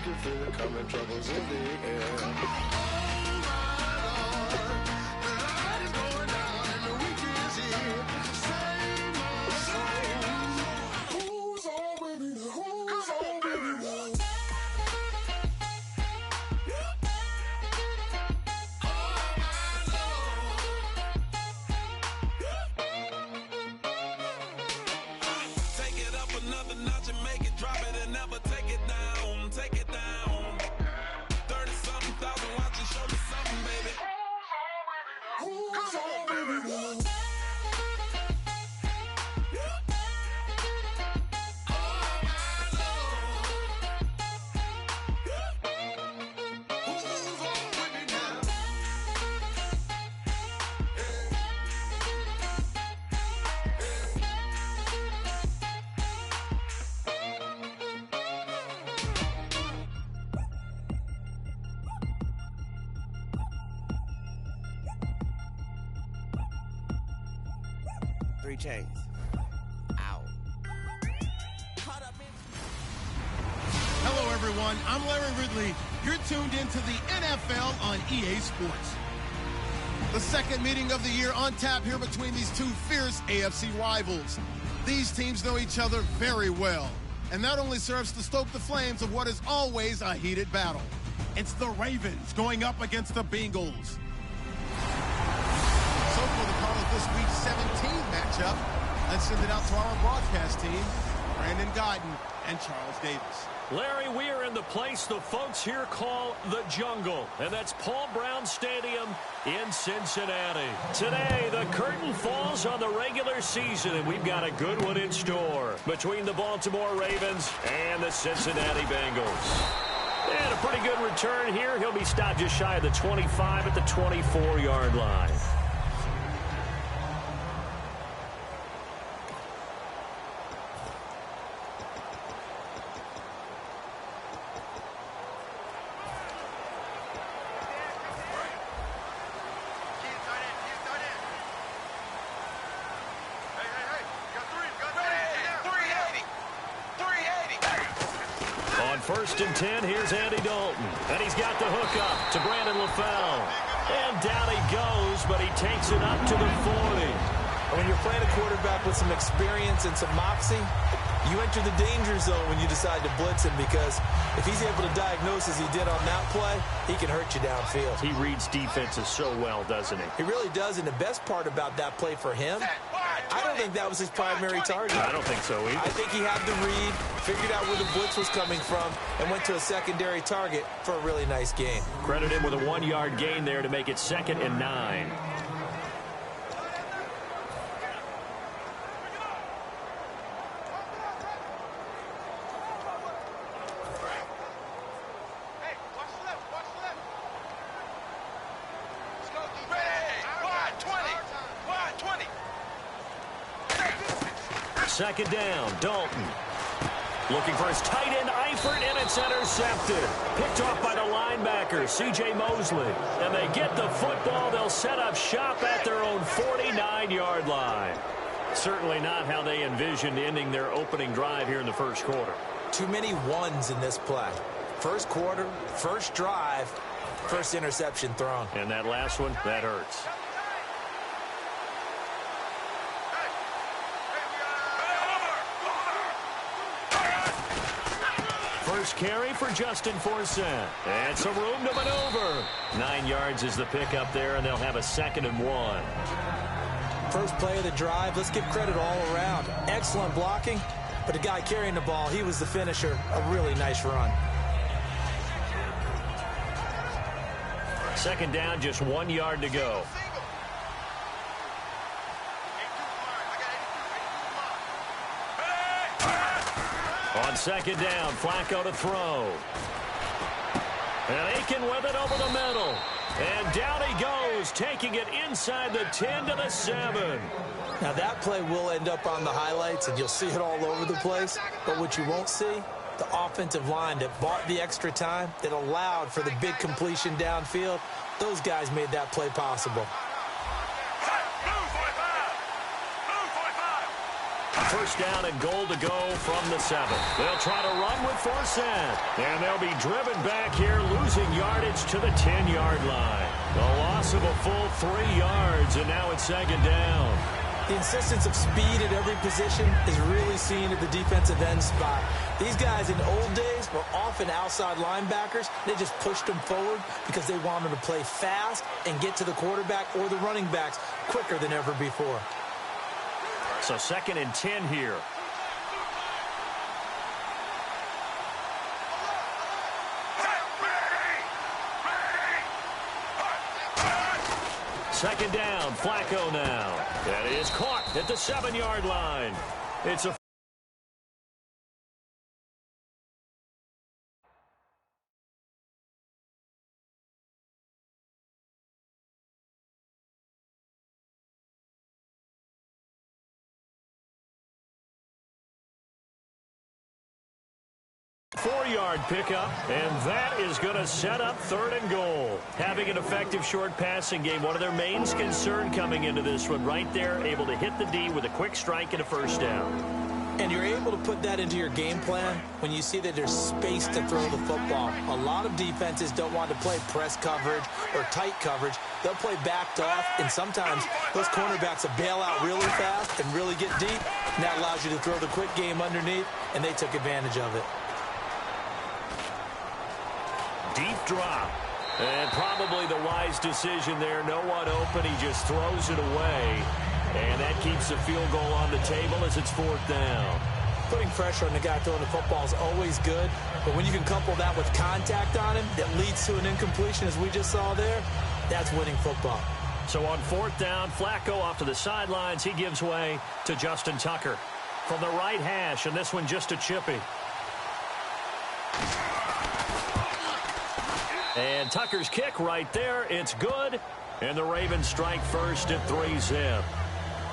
can feel it coming, troubles in the air. Oh my Lord, the light is going down and the weekend is here. Save my soul. Who's on with me now? Who's on with me now? Another notch and make it, drop it and never take it down, take it down. 30-something thousand watching, show me something, baby. Who's on, baby? Three chains. Ow. Hello, everyone. I'm Larry Ridley. You're tuned into the NFL on EA Sports. The second meeting of the year on tap here between these two fierce AFC rivals. These teams know each other very well, and that only serves to stoke the flames of what is always a heated battle. It's the Ravens going up against the Bengals. So for the call of this week's 17th matchup, let's send it out to our broadcast team, Brandon Godden and Charles Davis. Larry, we are in the place the folks here call the Jungle, and that's Paul Brown Stadium in Cincinnati. Today, the curtain falls on the regular season, and we've got a good one in store between the Baltimore Ravens and the Cincinnati Bengals. And a pretty good return here. He'll be stopped just shy of the 25 at the 24-yard line. First and 10, here's Andy Dalton. And he's got the hook up to Brandon LaFell. And down he goes, but he takes it up to the 40. When you're playing a quarterback with some experience and some moxie, you enter the danger zone when you decide to blitz him, because if he's able to diagnose as he did on that play, he can hurt you downfield. He reads defenses so well, doesn't he? He really does, and the best part about that play for him, I don't think that was his primary target. I don't think so either. I think he had the read, figured out where the blitz was coming from, and went to a secondary target for a really nice gain. Credit him with a 1-yard gain there to make it 2nd and 9. Second down, Dalton. Looking for his tight end, Eifert, and it's intercepted. Picked off by the linebacker, C.J. Mosley. And they get the football. They'll set up shop at their own 49-yard line. Certainly not how they envisioned ending their opening drive here in the first quarter. Too many ones in this play. First quarter, first drive, first interception thrown. And that last one, that hurts. First carry for Justin Forsett. And some room to maneuver. 9 yards is the pickup there, and they'll have a 2nd and 1. First play of the drive, let's give credit all around. Excellent blocking, but the guy carrying the ball, he was the finisher. A really nice run. Second down, just 1 yard to go. On second down, Flacco to throw. And Aiken with it over the middle. And down he goes, taking it inside the 10 to the 7. Now that play will end up on the highlights, and you'll see it all over the place. But what you won't see, the offensive line that bought the extra time, that allowed for the big completion downfield, those guys made that play possible. First down and goal to go from the 7. They'll try to run with Forsett. And they'll be driven back here, losing yardage to the 10-yard line. A loss of a full 3 yards, and now it's second down. The insistence of speed at every position is really seen at the defensive end spot. These guys in old days were often outside linebackers. They just pushed them forward because they wanted to play fast and get to the quarterback or the running backs quicker than ever before. So 2nd and 10 here. Second down, Flacco now. That is caught at the 7-yard line. It's a four-yard pickup, and that is going to set up 3rd and goal. Having an effective short passing game, one of their main concern coming into this one, right there, able to hit the D with a quick strike and a first down. And you're able to put that into your game plan when you see that there's space to throw the football. A lot of defenses don't want to play press coverage or tight coverage. They'll play backed off, and sometimes those cornerbacks will bail out really fast and really get deep, and that allows you to throw the quick game underneath, and they took advantage of it. Deep drop. And probably the wise decision there. No one open. He just throws it away. And that keeps the field goal on the table as it's 4th down. Putting pressure on the guy throwing the football is always good. But when you can couple that with contact on him that leads to an incompletion, as we just saw there, that's winning football. So on 4th down, Flacco off to the sidelines. He gives way to Justin Tucker from the right hash. And this one just a chippy. And Tucker's kick right there. It's good. And the Ravens strike first at 3-zip.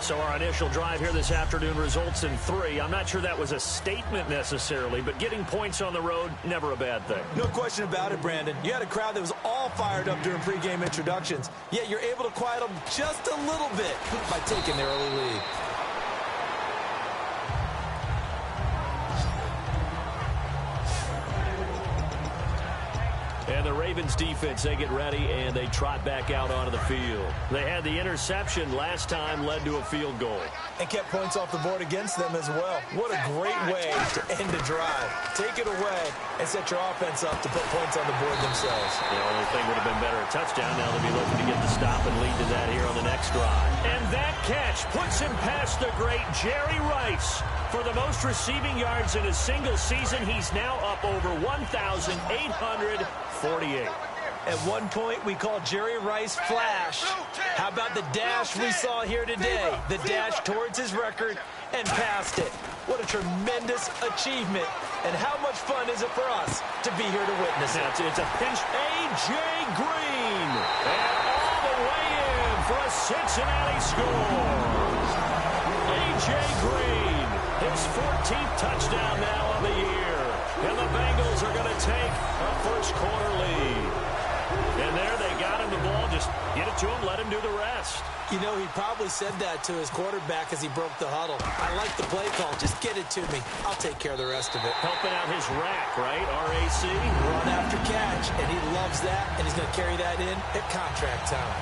So our initial drive here this afternoon results in 3. I'm not sure that was a statement necessarily, but getting points on the road, never a bad thing. No question about it, Brandon. You had a crowd that was all fired up during pregame introductions, yet you're able to quiet them just a little bit by taking their early lead. And the Ravens defense, they get ready, and they trot back out onto the field. They had the interception last time, led to a field goal. And kept points off the board against them as well. What a great way to end a drive. Take it away and set your offense up to put points on the board themselves. The only thing would have been better, a touchdown. Now they'll be looking to get the stop and lead to that here on the next drive. And that catch puts him past the great Jerry Rice. For the most receiving yards in a single season, he's now up over 1,848. At one point, we called Jerry Rice Flash. How about the dash we saw here today? The dash towards his record and past it. What a tremendous achievement. And how much fun is it for us to be here to witness it? It's a pinch. A.J. Green. And all the way in for a Cincinnati score. A.J. Green. His 14th touchdown now of the year. And the Bengals are going to take a first-quarter lead. And there they got him the ball. Just get it to him, let him do the rest. You know, he probably said that to his quarterback as he broke the huddle. I like the play call. Just get it to me. I'll take care of the rest of it. Helping out his rack, right? RAC. Run after catch, and he loves that, and he's going to carry that in at contract time.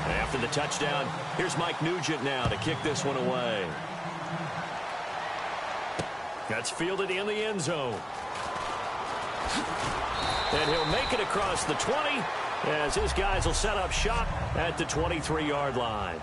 After the touchdown, here's Mike Nugent now to kick this one away. That's fielded in the end zone. And he'll make it across the 20 as his guys will set up shop at the 23-yard line.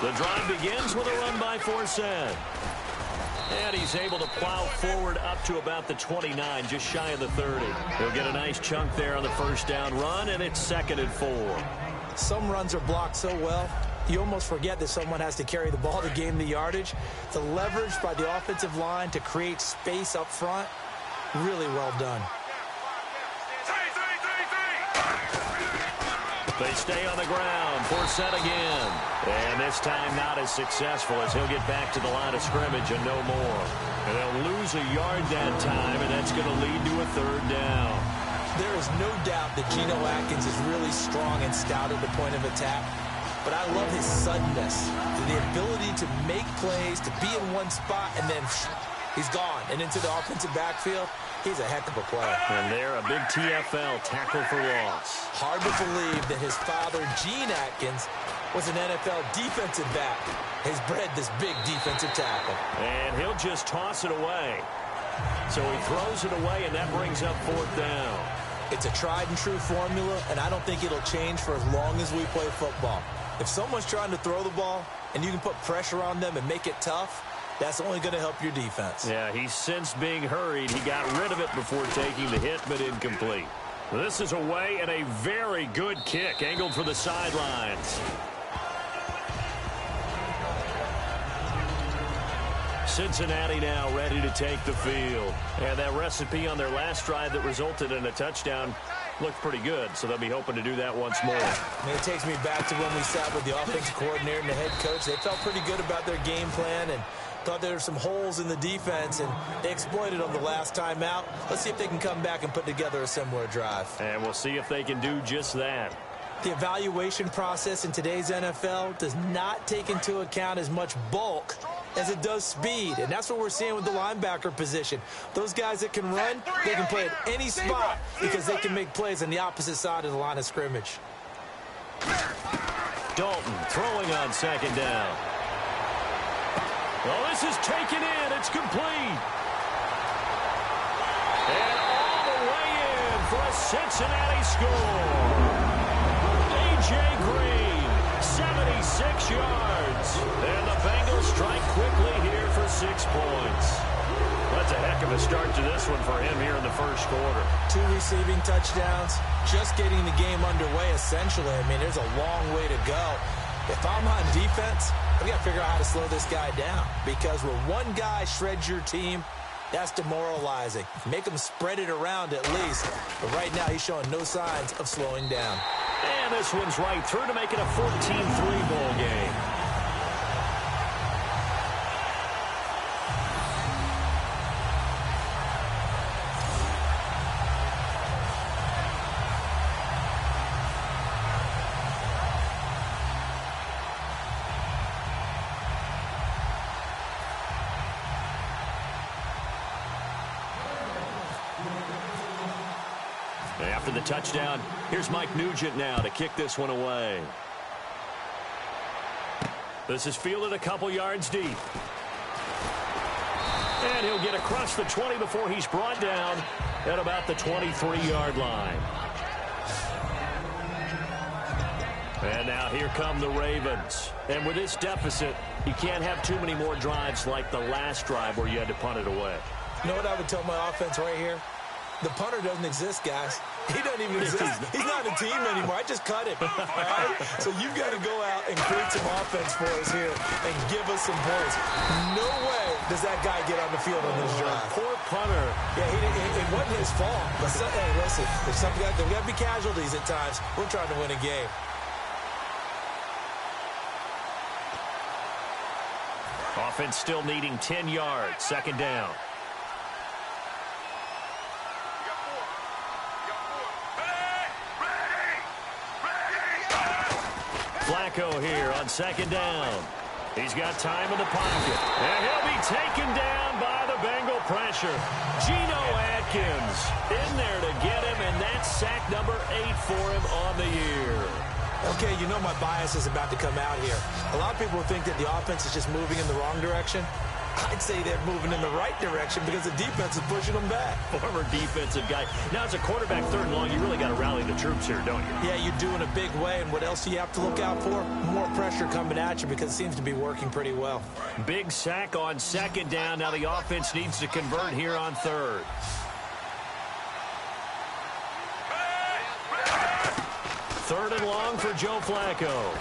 The drive begins with a run by Forsett. And he's able to plow forward up to about the 29, just shy of the 30. He'll get a nice chunk there on the first down run, and it's 2nd and 4. Some runs are blocked so well, you almost forget that someone has to carry the ball to gain the yardage. The leverage by the offensive line to create space up front, really well done. They stay on the ground for set again. And this time not as successful as he'll get back to the line of scrimmage and no more. And they'll lose a yard that time, and that's going to lead to a third down. There is no doubt that Geno Atkins is really strong and stout at the point of attack. But I love his suddenness, the ability to make plays, to be in one spot, and then he's gone. And into the offensive backfield, he's a heck of a player. And there, a big TFL, tackle for loss. Hard to believe that his father, Gene Atkins, was an NFL defensive back. Has bred this big defensive tackle. And he'll just toss it away. So he throws it away, and that brings up fourth down. It's a tried-and-true formula, and I don't think it'll change for as long as we play football. If someone's trying to throw the ball, and you can put pressure on them and make it tough, that's only going to help your defense. Yeah, he sensed being hurried. He got rid of it before taking the hit, but incomplete. This is away, and a very good kick, angled for the sidelines. Cincinnati now ready to take the field. And that recipe on their last drive that resulted in a touchdown looked pretty good, so they'll be hoping to do that once more. And it takes me back to when we sat with the offensive coordinator and the head coach. They felt pretty good about their game plan and thought there were some holes in the defense, and they exploited them the last time out. Let's see if they can come back and put together a similar drive. And we'll see if they can do just that. The evaluation process in today's NFL does not take into account as much bulk as it does speed, and that's what we're seeing with the linebacker position. Those guys that can run, they can play at any spot because they can make plays on the opposite side of the line of scrimmage. Dalton throwing on second down. Well, this is taken in. It's complete. And all the way in for a Cincinnati score. A.J. Green, 76 yards. And the Bengals strike quickly here for 6 points. That's a heck of a start to this one for him here in the first quarter. 2 receiving touchdowns, just getting the game underway essentially. I mean, there's a long way to go. If I'm on defense, I've got to figure out how to slow this guy down, because when one guy shreds your team, that's demoralizing. Make him spread it around at least. But right now, he's showing no signs of slowing down. And this one's right through to make it a 14-3 ball game. After the touchdown, here's Mike Nugent now to kick this one away. This is fielded a couple yards deep. And he'll get across the 20 before he's brought down at about the 23-yard line. And now here come the Ravens. And with this deficit, you can't have too many more drives like the last drive where you had to punt it away. You know what I would tell my offense right here? The punter doesn't exist, guys. He doesn't even exist. He's not a team anymore. I just cut him. All right? So you've got to go out and create some offense for us here and give us some points. No way does that guy get on the field on this drive. Poor punter. Yeah, it wasn't his fault. But hey, listen, there's got to be casualties at times. We're trying to win a game. Offense still needing 10 yards. Second down. Flacco here on second down. He's got time in the pocket. And he'll be taken down by the Bengal pressure. Geno Atkins in there to get him, and that's sack number 8 for him on the year. Okay, you know my bias is about to come out here. A lot of people think that the offense is just moving in the wrong direction. I'd say they're moving in the right direction because the defense is pushing them back. Former defensive guy. Now, as a quarterback, third and long, you really got to rally the troops here, don't you? Yeah, you do in a big way. And what else do you have to look out for? More pressure coming at you because it seems to be working pretty well. Big sack on second down. Now the offense needs to convert here on third. Third and long for Joe Flacco.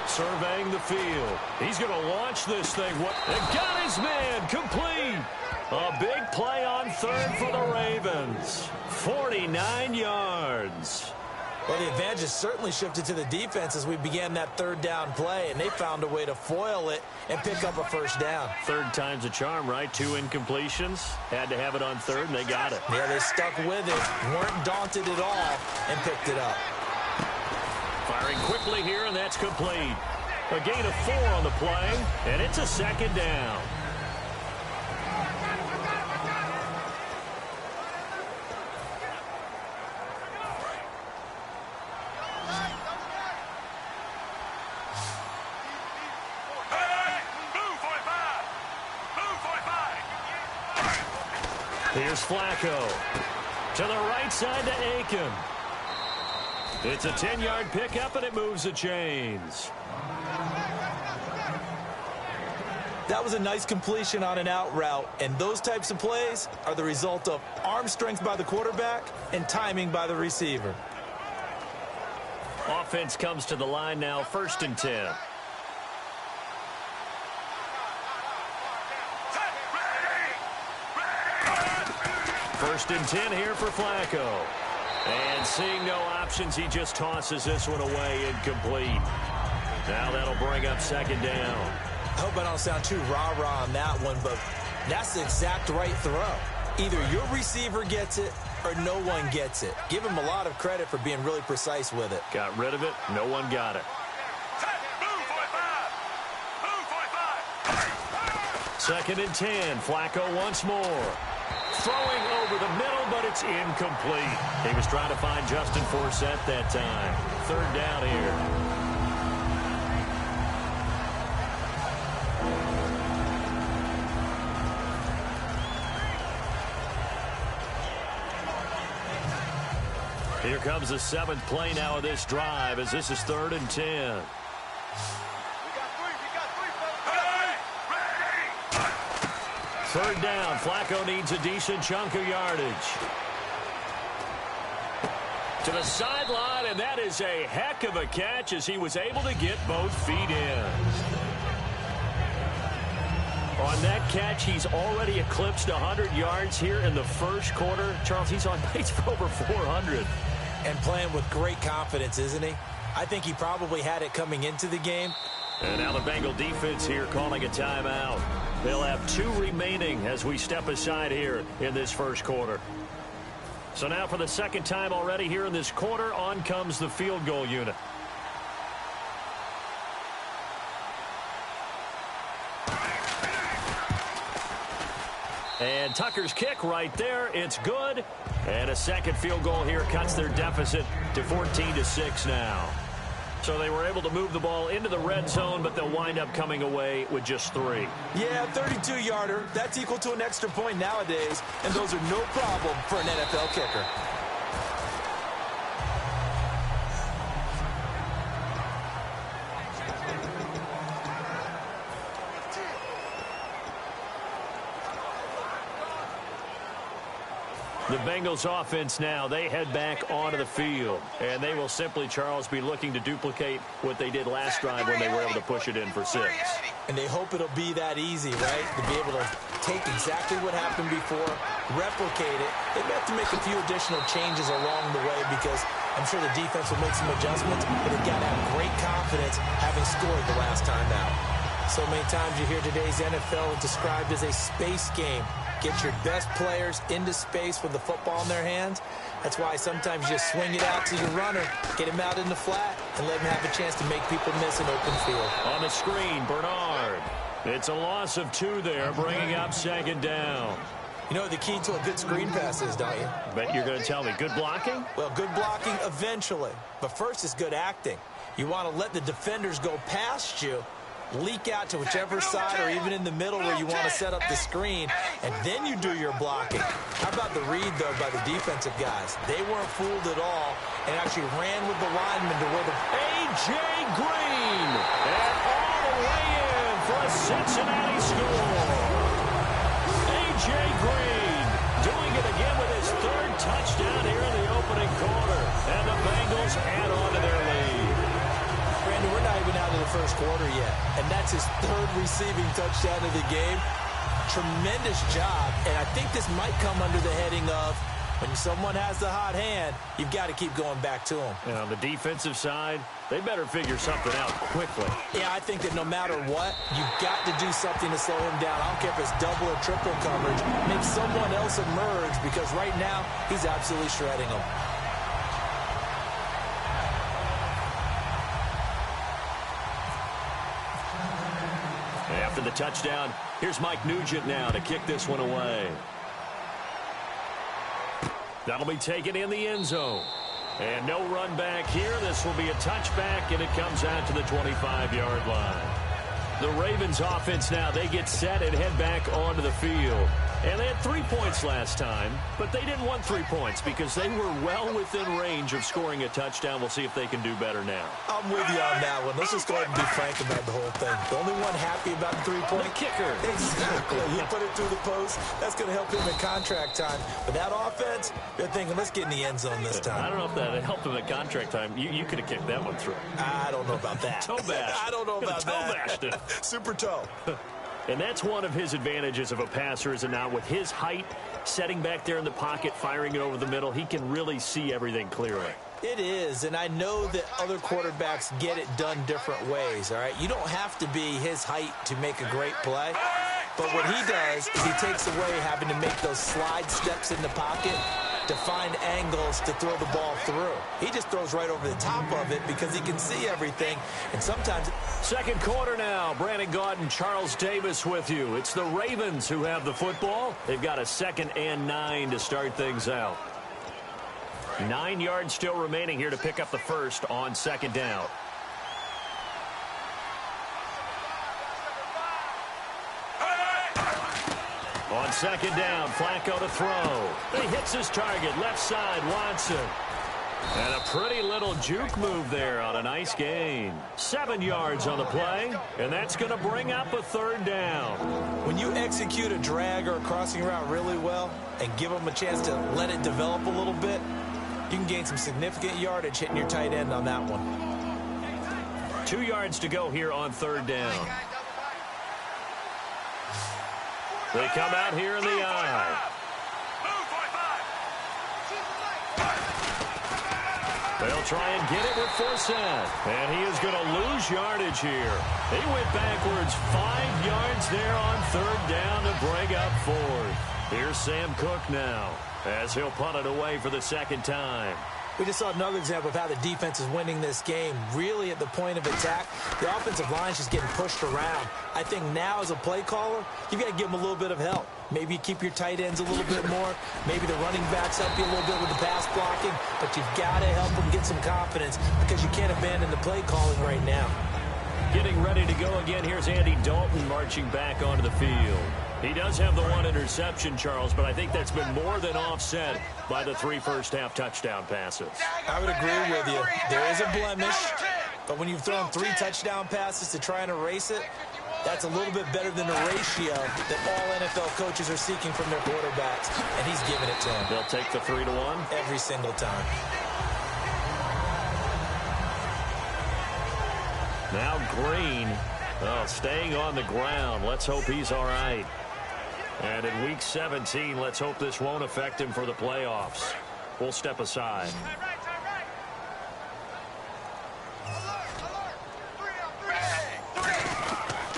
Surveying the field. He's going to launch this thing. And got his man complete. A big play on third for the Ravens. 49 yards. Well, the advantage has certainly shifted to the defense as we began that third down play, and they found a way to foil it and pick up a first down. Third time's a charm, right? 2 incompletions. Had to have it on third, and they got it. Yeah, they stuck with it, weren't daunted at all, and picked it up. Firing quickly here, and that's complete. A gain of 4 on the play, and it's a second down. Here's Flacco. To the right side to Aiken. It's a 10-yard pickup, and it moves the chains. That was a nice completion on an out route, and those types of plays are the result of arm strength by the quarterback and timing by the receiver. Offense comes to the line now, 1st and 10. First and 10 here for Flacco. And seeing no options, he just tosses this one away, incomplete. Now that'll bring up second down. I hope I don't sound too rah-rah on that one, but that's the exact right throw. Either your receiver gets it or no one gets it. Give him a lot of credit for being really precise with it. Got rid of it. No one got it. Second and 10. Flacco once more. Throwing over the middle, but it's incomplete. He was trying to find Justin Forsett that time. Third down here. Here comes the 7th play now of this drive as this is 3rd and 10. Third down. Flacco needs a decent chunk of yardage. To the sideline, and that is a heck of a catch as he was able to get both feet in. On that catch, he's already eclipsed 100 yards here in the first quarter. Charles, he's on pace for over 400. And playing with great confidence, isn't he? I think he probably had it coming into the game. And now the Bengal defense here calling a timeout. They'll have 2 remaining as we step aside here in this first quarter. So now for the second time already here in this quarter, on comes the field goal unit. And Tucker's kick right there. It's good. And a second field goal here cuts their deficit to 14-6 now. So they were able to move the ball into the red zone, but they'll wind up coming away with just 3. Yeah, 32-yarder. That's equal to an extra point nowadays, and those are no problem for an NFL kicker. The Bengals offense now, they head back onto the field. And they will simply, Charles, be looking to duplicate what they did last drive when they were able to push it in for 6. And they hope it'll be that easy, right? To be able to take exactly what happened before, replicate it. They have to make a few additional changes along the way because I'm sure the defense will make some adjustments, but they've got to have great confidence having scored the last time out. So many times you hear today's NFL described as a space game. Get your best players into space with the football in their hands. That's why sometimes you swing it out to your runner, get him out in the flat, and let him have a chance to make people miss an open field. On the screen, Bernard. It's a loss of 2 there, bringing up second down. You know what the key to a good screen pass is, don't you? Bet you're going to tell me. Good blocking? Well, good blocking eventually. But first is good acting. You want to let the defenders go past you, leak out to whichever side or even in the middle where you want to set up the screen, and then you do your blocking. How about the read, though, by the defensive guys? They weren't fooled at all and actually ran with the lineman to where the A.J. Green. And all the way in for a Cincinnati score. A.J. Green doing it again with his 3rd touchdown here in the opening quarter. And the Bengals add on to their lead. Brandon, we're not even out of the That's his third receiving touchdown of the game. Tremendous job, and I think this might come under the heading of when someone has the hot hand, you've got to keep going back to them. And on the defensive side, they better figure something out quickly. Yeah, I think that no matter what, you've got to do something to slow him down. I don't care if it's double or triple coverage. Make someone else emerge, because right now, he's absolutely shredding them. After the touchdown, here's Mike Nugent now to kick this one away. That'll be taken in the end zone. And no run back here. This will be a touchback, and it comes out to the 25-yard line. The Ravens offense now, they get set and head back onto the field. And they had 3 points last time, but they didn't want 3 points because they were well within range of scoring a touchdown. We'll see if they can do better now. I'm with you on that one. Let's just go ahead and be frank about the whole thing. The only one happy about the 3-point kicker. Exactly. He put it through the post. That's going to help him in contract time. But that offense, they're thinking, let's get in the end zone this time. I don't know if that helped him at contract time. You could have kicked that one through. I don't know about that. Toe bash. I don't know about that. Toe bashed it. Super toe. And that's one of his advantages of a passer, is it not? With his height, setting back there in the pocket, firing it over the middle, he can really see everything clearly. It is, and I know that other quarterbacks get it done different ways, all right? You don't have to be his height to make a great play. But what he does is he takes away having to make those slide steps in the pocket to find angles to throw the ball through. He just throws right over the top of it because he can see everything. And sometimes... Second quarter now. Brandon Gaudin, Charles Davis with you. It's the Ravens who have the football. They've got a 2nd and 9 to start things out. 9 yards still remaining here to pick up the first on 2nd down. On 2nd down, Flacco to throw. He hits his target, left side, Watson. And a pretty little juke move there on a nice gain. 7 yards on the play, and that's going to bring up a 3rd down. When you execute a drag or a crossing route really well and give them a chance to let it develop a little bit, you can gain some significant yardage hitting your tight end on that one. 2 yards to go here on 3rd down. They come out here in the eye. They'll try and get it with Forsett. And he is going to lose yardage here. He went backwards 5 yards there on 3rd down to bring up 4th. Here's Sam Cook now as he'll punt it away for the 2nd time. We just saw another example of how the defense is winning this game. Really at the point of attack, the offensive line is just getting pushed around. I think now as a play caller, you've got to give them a little bit of help. Maybe you keep your tight ends a little bit more. Maybe the running backs help you a little bit with the pass blocking. But you've got to help them get some confidence because you can't abandon the play calling right now. Getting ready to go again. Here's Andy Dalton marching back onto the field. He does have the 1 interception, Charles, but I think that's been more than offset by the 3 first-half touchdown passes. I would agree with you. There is a blemish, but when you've thrown 3 touchdown passes to try and erase it, that's a little bit better than the ratio that all NFL coaches are seeking from their quarterbacks, and he's giving it to them. They'll take the 3-1 every single time. Now Green, staying on the ground. Let's hope he's all right. And in Week 17, let's hope this won't affect him for the playoffs. We'll step aside.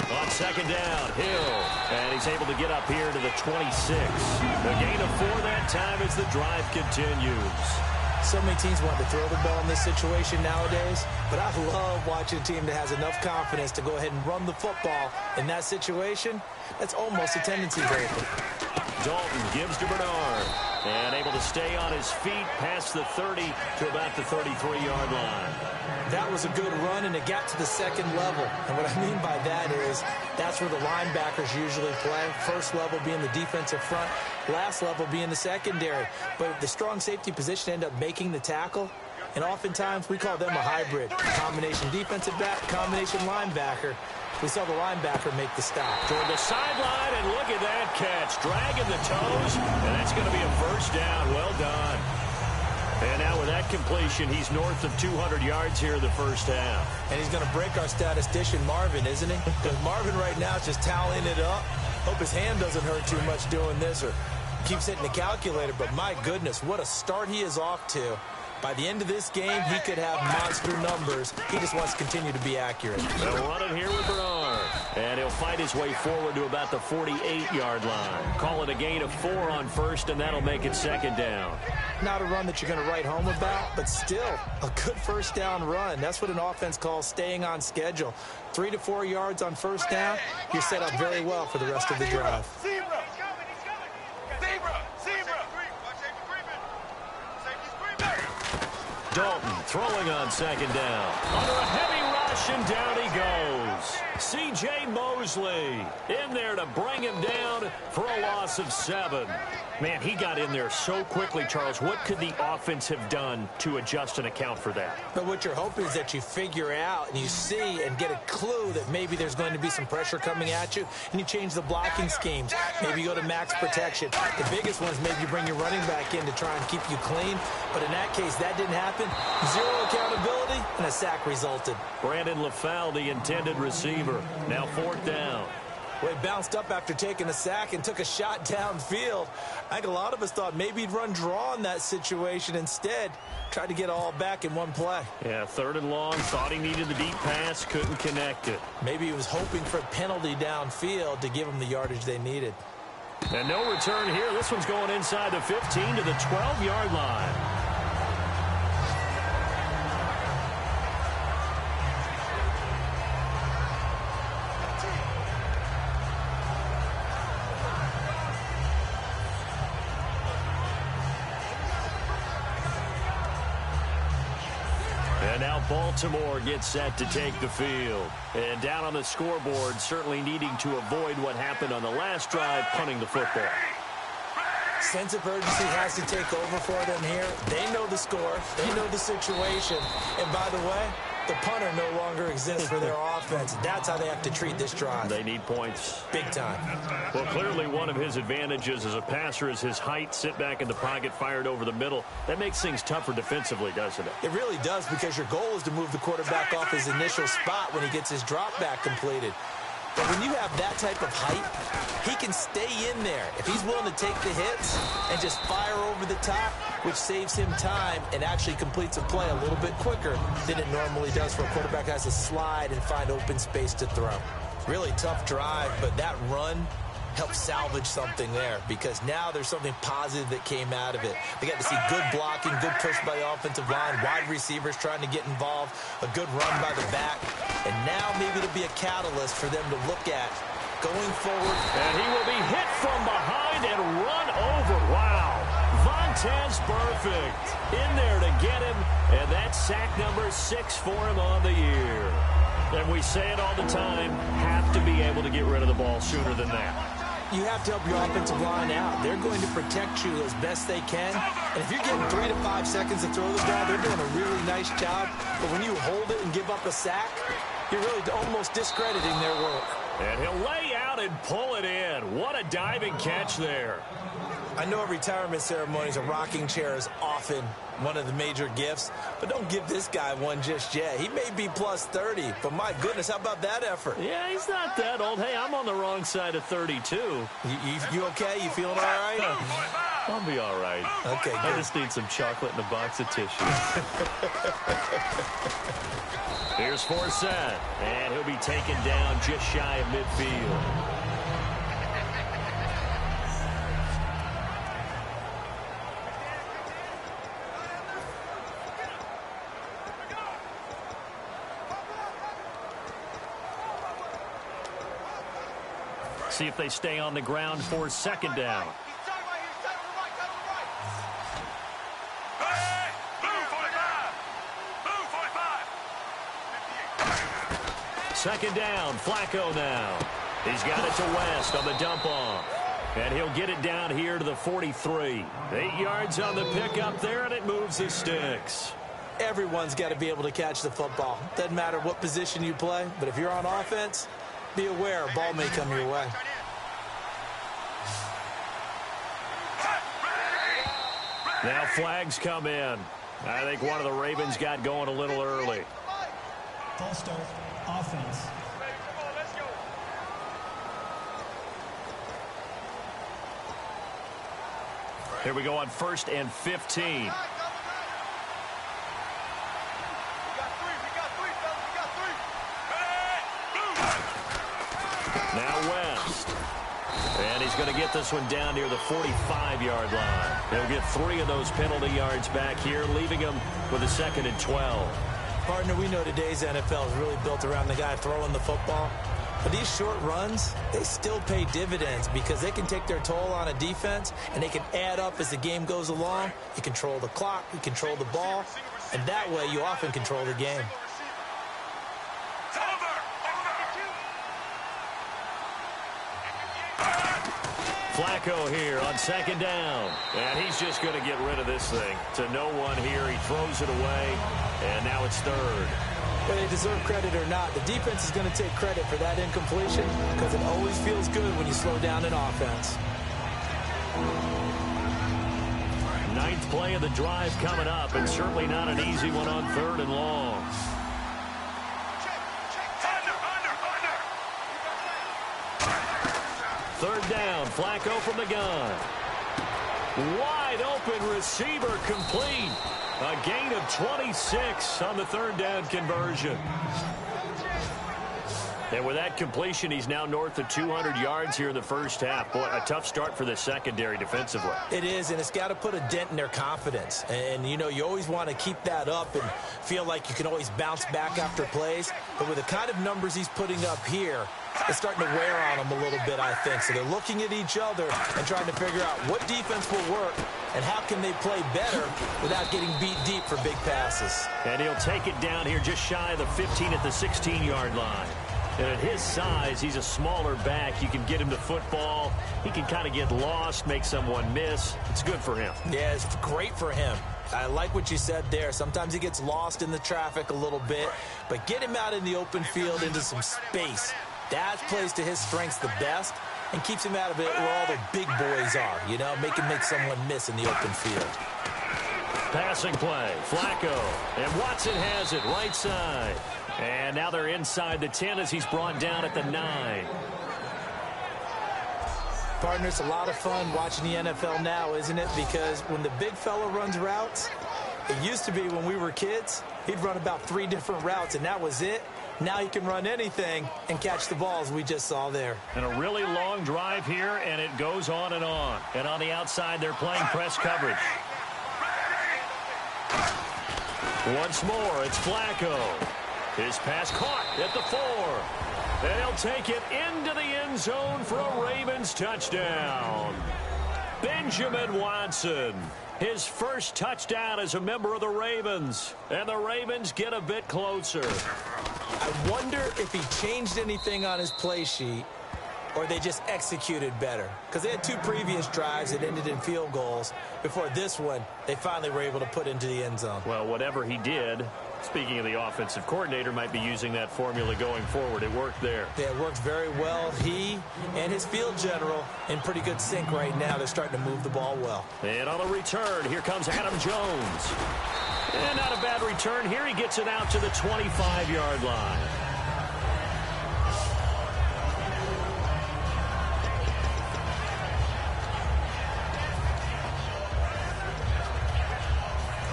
On 2nd down, Hill. And he's able to get up here to the 26. A gain of 4 that time as the drive continues. So many teams want to throw the ball in this situation nowadays, but I love watching a team that has enough confidence to go ahead and run the football in that situation. That's almost a tendency breaker. Dalton gives to Bernard, and able to stay on his feet past the 30 to about the 33-yard line. That was a good run, and it got to the 2nd level. And what I mean by that is that's where the linebackers usually play. First level being the defensive front, last level being the secondary. But the strong safety position ended up making the tackle, and oftentimes we call them a hybrid. Combination defensive back, combination linebacker. We saw the linebacker make the stop. Toward the sideline, and look at that catch. Dragging the toes, and that's going to be a 1st down. Well done. And now with that completion, he's north of 200 yards here in the first half. And he's going to break our statistician, Marvin, isn't he? Because Marvin right now is just tallying it up. Hope his hand doesn't hurt too much doing this or keeps hitting the calculator. But my goodness, what a start he is off to. By the end of this game, he could have monster numbers. He just wants to continue to be accurate. They'll run it here with Bernard. And he'll fight his way forward to about the 48-yard line. Call it a gain of 4 on first, and that'll make it second down. Not a run that you're going to write home about, but still a good first down run. That's what an offense calls staying on schedule. 3 to 4 yards on first down, you're set up very well for the rest of the drive. Dalton throwing on second down. Under a heavy rush, and down he goes. C.J. Mosley in there to bring him down for a loss of 7. Man, he got in there so quickly, Charles. What could the offense have done to adjust and account for that? But what you're hoping is that you figure out and you see and get a clue that maybe there's going to be some pressure coming at you, and you change the blocking schemes. Maybe you go to max protection. The biggest one is maybe you bring your running back in to try and keep you clean. But in that case, that didn't happen. 0 accountability, and a sack resulted. Brandon LaFell, the intended receiver. Now 4th down. Well, he bounced up after taking a sack and took a shot downfield. I think a lot of us thought maybe he'd run draw in that situation. Instead, tried to get all back in one play. Yeah, 3rd and long. Thought he needed the deep pass. Couldn't connect it. Maybe he was hoping for a penalty downfield to give him the yardage they needed. And no return here. This one's going inside the 15 to the 12-yard line. And now Baltimore gets set to take the field. And down on the scoreboard, certainly needing to avoid what happened on the last drive, punting the football. Sense of urgency has to take over for them here. They know the score. They know the situation. And by the way, the punter no longer exists for their offense. That's how they have to treat this drive. They need points. Big time. Well, clearly one of his advantages as a passer is his height. Sit back in the pocket, fired over the middle. That makes things tougher defensively, doesn't it? It really does, because your goal is to move the quarterback off his initial spot when he gets his drop back completed. But when you have that type of height, he can stay in there. If he's willing to take the hits and just fire over the top, which saves him time and actually completes a play a little bit quicker than it normally does for a quarterback who has to slide and find open space to throw. Really tough drive, but that run helped salvage something there, because now there's something positive that came out of it. They got to see good blocking, good push by the offensive line, wide receivers trying to get involved, a good run by the back, and now maybe it'll be a catalyst for them to look at going forward. And he will be hit from behind and run over. Wow. Vontaze Burfict in there to get him, and that's sack number 6 for him on the year. And we say it all the time, have to be able to get rid of the ball sooner than that. You have to help your offensive line out. They're going to protect you as best they can. And if you're getting 3 to 5 seconds to throw the ball, they're doing a really nice job. But when you hold it and give up a sack, you're really almost discrediting their work. And he'll lay out and pull it in. What a diving catch there. I know at retirement ceremonies, a rocking chair is often one of the major gifts, but don't give this guy one just yet. He may be plus 30, but my goodness, how about that effort? Yeah, he's not that old. Hey, I'm on the wrong side of 32. You okay? You feeling all right? I'll be all right. Okay, good. I just need some chocolate and a box of tissue. Here's Forsett, and he'll be taken down just shy of midfield. See if they stay on the ground for 2nd down. Second down, Flacco now. He's got it to West on the dump off. And he'll get it down here to the 43. 8 yards on the pickup there, and it moves the sticks. Everyone's got to be able to catch the football. Doesn't matter what position you play, but if you're on offense, be aware a ball may come your way. Now flags come in. I think one of the Ravens got going a little early. False start, offense. Here we go on 1st and 15. Now West. And he's going to get this one down near the 45-yard line. He'll get 3 of those penalty yards back here, leaving him with a 2nd and 12. Partner, we know today's NFL is really built around the guy throwing the football. But these short runs, they still pay dividends because they can take their toll on a defense, and they can add up as the game goes along. You control the clock, you control the ball, and that way you often control the game. Flacco here on 2nd down. And he's just going to get rid of this thing. To no one here. He throws it away. And now it's 3rd. Whether they deserve credit or not, the defense is going to take credit for that incompletion because it always feels good when you slow down an offense. 9th play of the drive coming up, and certainly not an easy one on 3rd and long. Third down, Flacco from the gun. Wide open receiver complete. A gain of 26 on the 3rd down conversion. And with that completion, he's now north of 200 yards here in the first half. Boy, a tough start for the secondary defensively. It is, and it's got to put a dent in their confidence. And, you know, you always want to keep that up and feel like you can always bounce back after plays. But with the kind of numbers he's putting up here, it's starting to wear on them a little bit, I think. So they're looking at each other and trying to figure out what defense will work and how can they play better without getting beat deep for big passes. And he'll take it down here just shy of the 15 at the 16-yard line. And at his size, he's a smaller back. You can get him to football. He can kind of get lost, make someone miss. It's good for him. Yeah, it's great for him. I like what you said there. Sometimes he gets lost in the traffic a little bit, but get him out in the open field into some space. That plays to his strengths the best and keeps him out of it where all the big boys are, you know, make someone miss in the open field. Passing play, Flacco, and Watson has it right side. And now they're inside the 10 as he's brought down at the 9. Partner, it's a lot of fun watching the NFL now, isn't it? Because when the big fella runs routes, it used to be when we were kids, he'd run about 3 different routes, and that was it. Now he can run anything and catch the balls we just saw there. And a really long drive here, and it goes on and on. And on the outside, they're playing press coverage. Once more, it's Flacco. His pass caught at the 4. They'll take it into the end zone for a Ravens touchdown. Benjamin Watson, his first touchdown as a member of the Ravens. And the Ravens get a bit closer. I wonder if he changed anything on his play sheet or they just executed better. Because they had 2 previous drives that ended in field goals. Before this one, they finally were able to put into the end zone. Well, whatever he did, speaking of the offensive coordinator, might be using that formula going forward. It worked there. Yeah, it works very well. He and his field general in pretty good sync right now. They're starting to move the ball well. And on the return, here comes Adam Jones. And not a bad return here. He gets it out to the 25-yard line.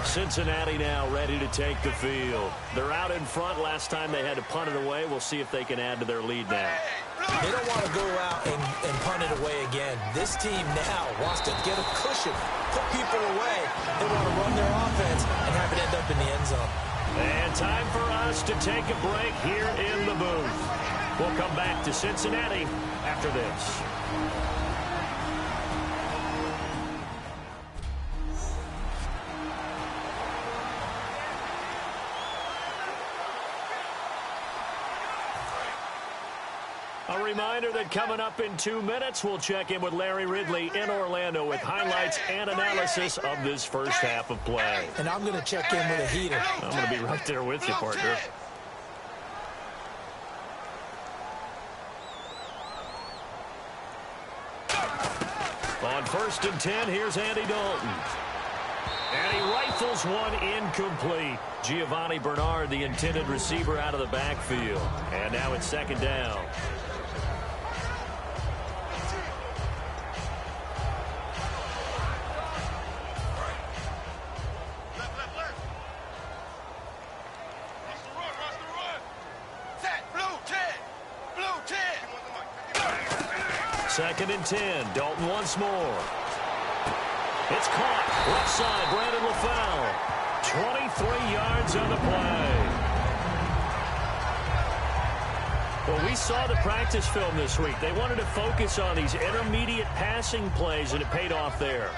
Cincinnati now ready to take the field. They're out in front. Last time they had to punt it away. We'll see if they can add to their lead now. They don't want to go out and punt it away again. This team now wants to get a cushion, put people away. They want to run their offense and have it end up in the end zone. And time for us to take a break here in the booth. We'll come back to Cincinnati after this. A reminder that coming up in 2 minutes, we'll check in with Larry Ridley in Orlando with highlights and analysis of this first half of play. And I'm going to check in with a heater. I'm going to be right there with you, partner. On 1st and 10, here's Andy Dalton. And he rifles one incomplete. Giovanni Bernard, the intended receiver, out of the backfield. And now it's second down. Second and 10. Dalton once more. It's caught. Left side, Brandon LaFell. 23 yards on the play. Well, we saw the practice film this week. They wanted to focus on these intermediate passing plays, and it paid off there.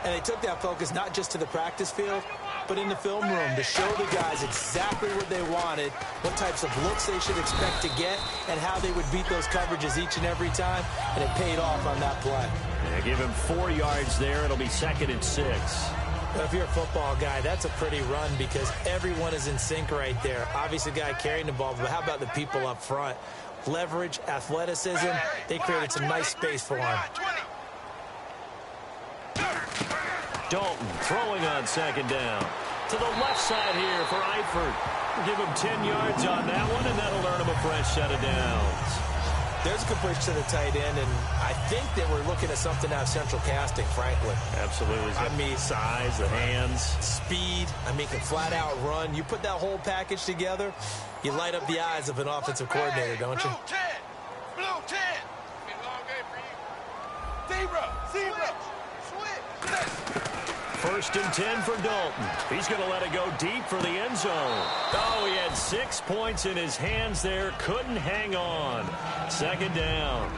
And they took that focus not just to the practice field, but in the film room to show the guys exactly what they wanted, what types of looks they should expect to get, and how they would beat those coverages each and every time, and it paid off on that play. Yeah, give him 4 yards there. It'll be second and 6. Well, if you're a football guy, that's a pretty run because everyone is in sync right there. Obviously, the guy carrying the ball, but how about the people up front? Leverage, athleticism, they created some nice space for him. Dalton throwing on second down. To the left side here for Eifert. Give him 10 yards on that one, and that'll earn him a fresh set of downs. There's a good push to the tight end, and I think that we're looking at something out of central casting, frankly. Absolutely. I mean, size, the hands. Speed. I mean, can flat out run. You put that whole package together, you light up the eyes of an offensive coordinator, don't you? Blue 10. Blue 10. Been a long game for you. Zebra. Switch. First and 10 for Dalton. He's going to let it go deep for the end zone. Oh, he had 6 points in his hands there. Couldn't hang on. Second down.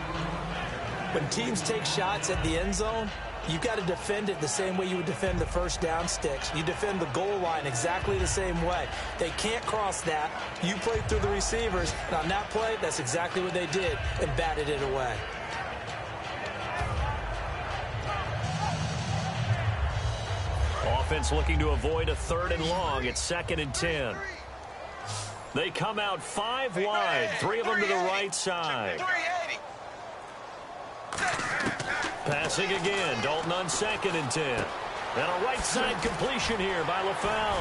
When teams take shots at the end zone, you've got to defend it the same way you would defend the first down sticks. You defend the goal line exactly the same way. They can't cross that. You play through the receivers. And on that play, that's exactly what they did and batted it away. Offense looking to avoid a third and long. It's second and 10. They come out 5 wide. 3 of them to the right side. Passing again. Dalton on second and 10. And a right side completion here by LaFell.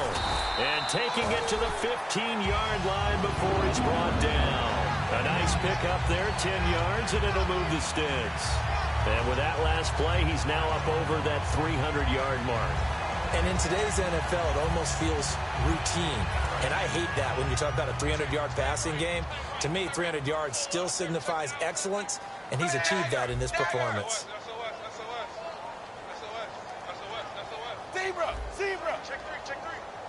And taking it to the 15-yard line before he's brought down. A nice pickup there, 10 yards, and it'll move the sticks. And with that last play, he's now up over that 300-yard mark. And in today's NFL, it almost feels routine. And I hate that when you talk about a 300-yard passing game. To me, 300 yards still signifies excellence, and he's achieved that in this performance. Zebra. Check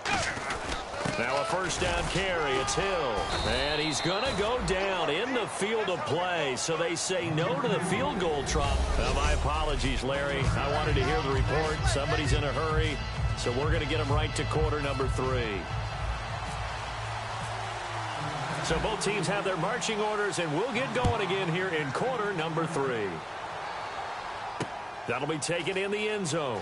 3. Now a first down carry. It's Hill. And he's going to go down in the field of play. So they say no to the field goal try. My apologies, Larry. I wanted to hear the report. Somebody's in a hurry. So we're going to get him right to quarter number 3. So both teams have their marching orders, and we'll get going again here in quarter number 3. That'll be taken in the end zone.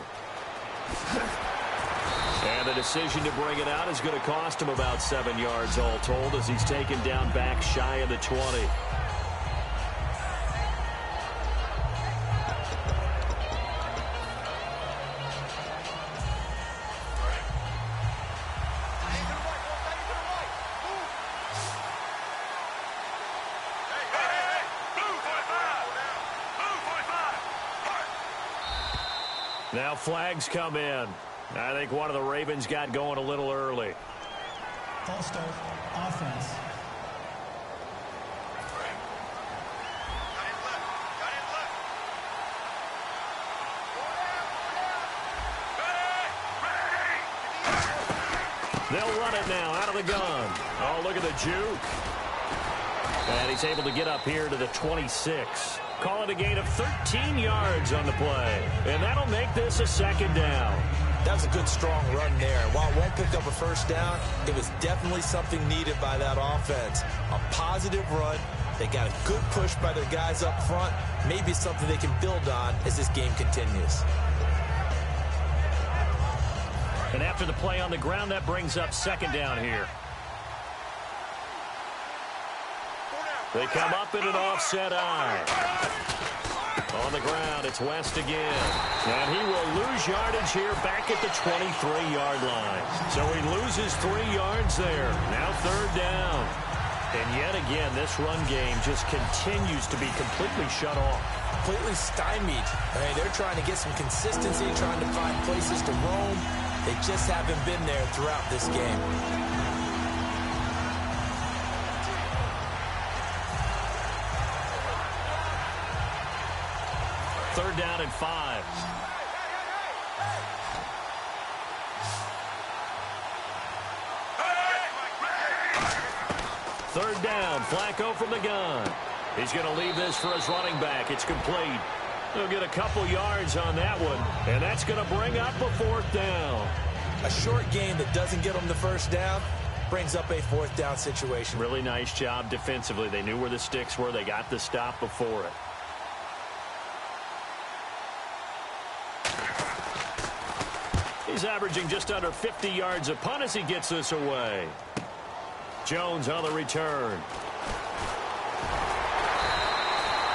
And the decision to bring it out is going to cost him about 7 yards all told as he's taken down back shy of the 20. Now flags come in. I think one of the Ravens got going a little early. False start, offense. They'll run it now out of the gun. Oh, look at the juke. And he's able to get up here to the 26. Call it a gain of 13 yards on the play. And that'll make this a second down. That was a good, strong run there. While it won't pick up a first down, it was definitely something needed by that offense. A positive run. They got a good push by their guys up front. Maybe something they can build on as this game continues. And after the play on the ground, that brings up second down here. They come up in an offset eye. On the ground, it's West again. And he will lose yardage here back at the 23-yard line. So he loses 3 yards there. Now 3rd down. And yet again, this run game just continues to be completely shut off. Completely stymied. They're trying to get some consistency, trying to find places to roam. They just haven't been there throughout this game. 3rd down and 5. Third down, Flacco from the gun. He's going to leave this for his running back. It's complete. He'll get a couple yards on that one, and that's going to bring up a 4th down. A short game that doesn't get them the 1st down brings up a 4th down situation. Really nice job defensively. They knew where the sticks were. They got the stop before it. He's averaging just under 50 yards a punt as he gets this away. Jones on the return.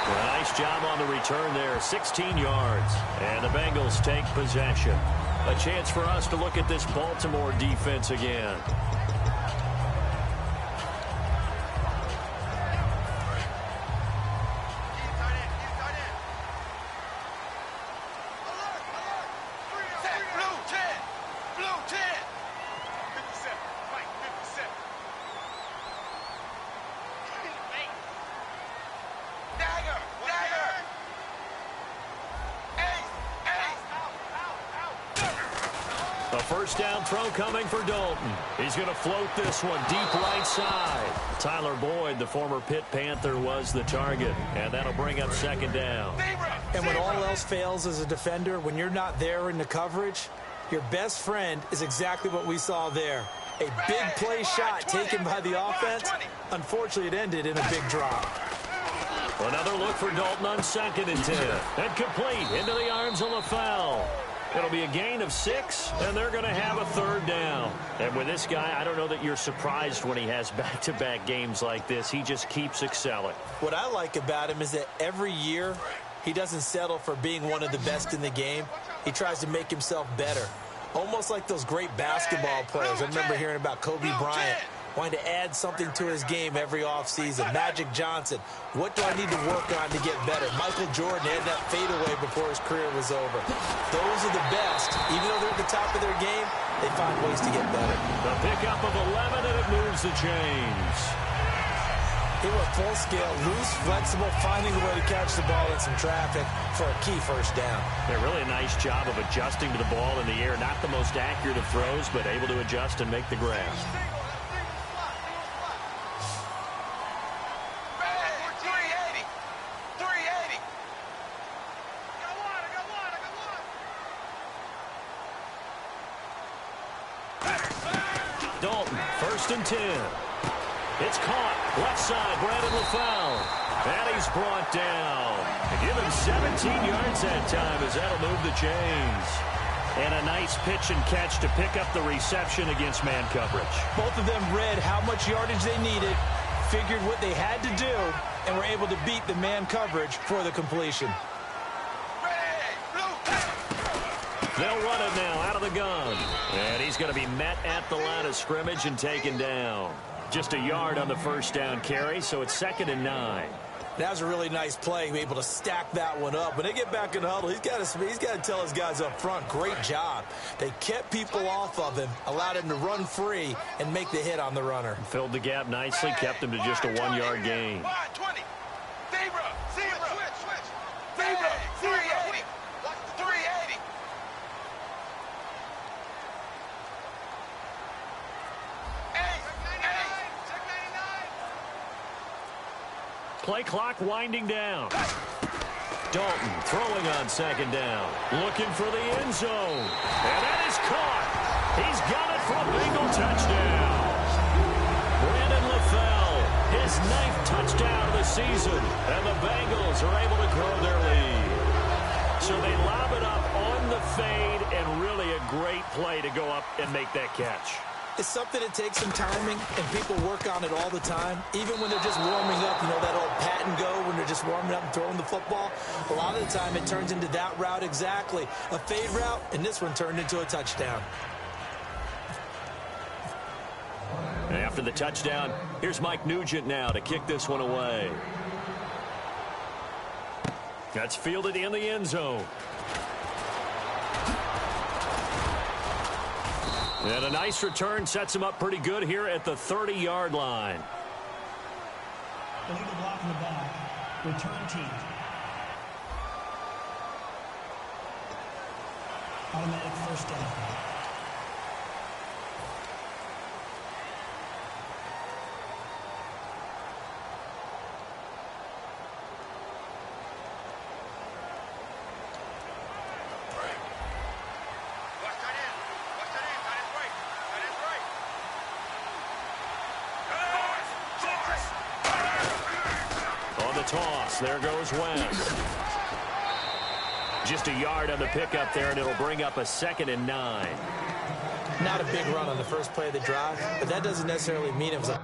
A nice job on the return there, 16 yards. And the Bengals take possession. A chance for us to look at this Baltimore defense again. A 1st down throw coming for Dalton. He's going to float this one deep right side. Tyler Boyd, the former Pitt Panther, was the target, and that'll bring up 2nd down. And when all else fails as a defender, when you're not there in the coverage, your best friend is exactly what we saw there. A big play shot taken by the offense. Unfortunately, it ended in a big drop. Another look for Dalton on 2nd and 10. And complete into the arms of LaFell. It'll be a gain of 6, and they're going to have a 3rd down. And with this guy, I don't know that you're surprised when he has back-to-back games like this. He just keeps excelling. What I like about him is that every year he doesn't settle for being one of the best in the game. He tries to make himself better. Almost like those great basketball players. I remember hearing about Kobe Bryant wanting to add something to his game every offseason. Magic Johnson, what do I need to work on to get better? Michael Jordan had that fadeaway before his career was over. Those are the best. Even though they're at the top of their game, they find ways to get better. The pickup of 11, and it moves the chains. He went full scale, loose, flexible, finding a way to catch the ball in some traffic for a key 1st down. Yeah, really a nice job of adjusting to the ball in the air. Not the most accurate of throws, but able to adjust and make the grab. Dalton, 1st and 10. It's caught. Left side, Brandon LaFell. And he's brought down. Give him 17 yards that time as that'll move the chains. And a nice pitch and catch to pick up the reception against man coverage. Both of them read how much yardage they needed, figured what they had to do, and were able to beat the man coverage for the completion. They'll run it now out of the gun. And he's going to be met at the line of scrimmage and taken down. Just a yard on the 1st down carry, so it's 2nd and 9. That was a really nice play, able to stack that one up. When they get back in the huddle, he's got to tell his guys up front, great job. They kept people off of him, allowed him to run free and make the hit on the runner. Filled the gap nicely, kept him to just a 1-yard gain. Play clock winding down. Dalton throwing on 2nd down. Looking for the end zone. And that is caught. He's got it for a Bengal touchdown. Brandon LaFell, his 9th touchdown of the season. And the Bengals are able to grow their lead. So they lob it up on the fade, and really a great play to go up and make that catch. It's something that takes some timing, and people work on it all the time. Even when they're just warming up, you know, that old pat and go when they're just warming up and throwing the football. A lot of the time it turns into that route exactly. A fade route, and this one turned into a touchdown. After the touchdown, here's Mike Nugent now to kick this one away. That's fielded in the end zone. And a nice return sets him up pretty good here at the 30-yard line. Illegal block in the back. Return team. Automatic first down. Toss. There goes West. Just a yard on the pickup there, and it'll bring up a 2nd and 9. Not a big run on the first play of the drive, but that doesn't necessarily mean it was a...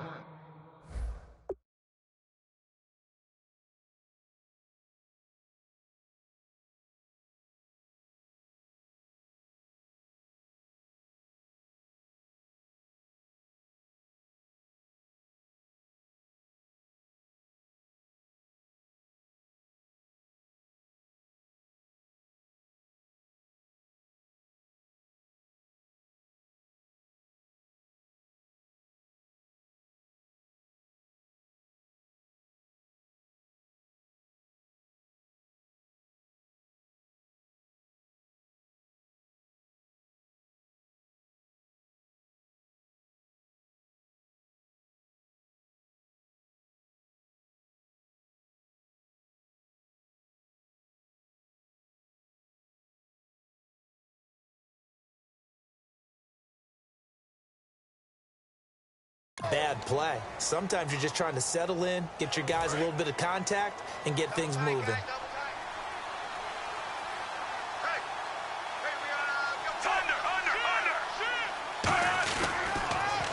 Bad play. Sometimes you're just trying to settle in, get your guys a little bit of contact, and get things moving.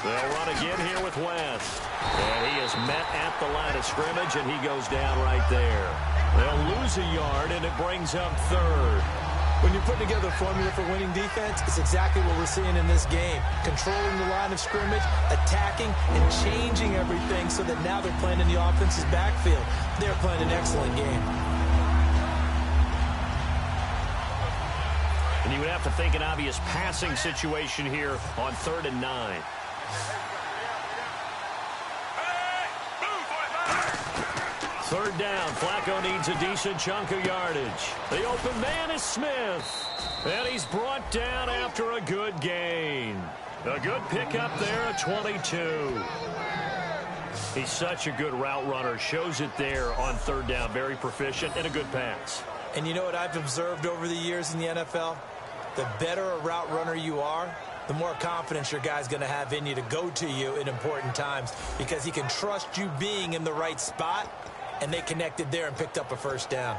They'll run again here with West. And he is met at the line of scrimmage, and he goes down right there. They'll lose a yard, and it brings up 3rd. When you put together a formula for winning defense, it's exactly what we're seeing in this game. Controlling the line of scrimmage, attacking, and changing everything so that now they're playing in the offense's backfield. They're playing an excellent game. And you would have to think an obvious passing situation here on 3rd and 9. Third down, Flacco needs a decent chunk of yardage. The open man is Smith. And he's brought down after a good gain. A good pickup there at 22. He's such a good route runner. Shows it there on 3rd down. Very proficient and a good pass. And you know what I've observed over the years in the NFL? The better a route runner you are, the more confidence your guy's going to have in you to go to you in important times because he can trust you being in the right spot. And they connected there and picked up a first down.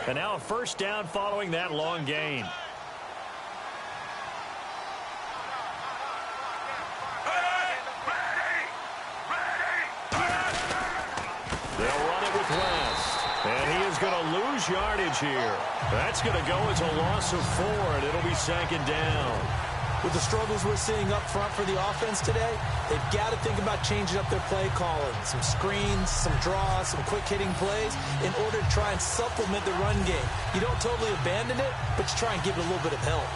And now a first down following that long gain. They'll run it with West. And he is going to lose yardage here. That's going to go as a loss of 4, and it'll be 2nd down. With the struggles we're seeing up front for the offense today, they've got to think about changing up their play calling. Some screens, some draws, some quick-hitting plays in order to try and supplement the run game. You don't totally abandon it, but you try and give it a little bit of help.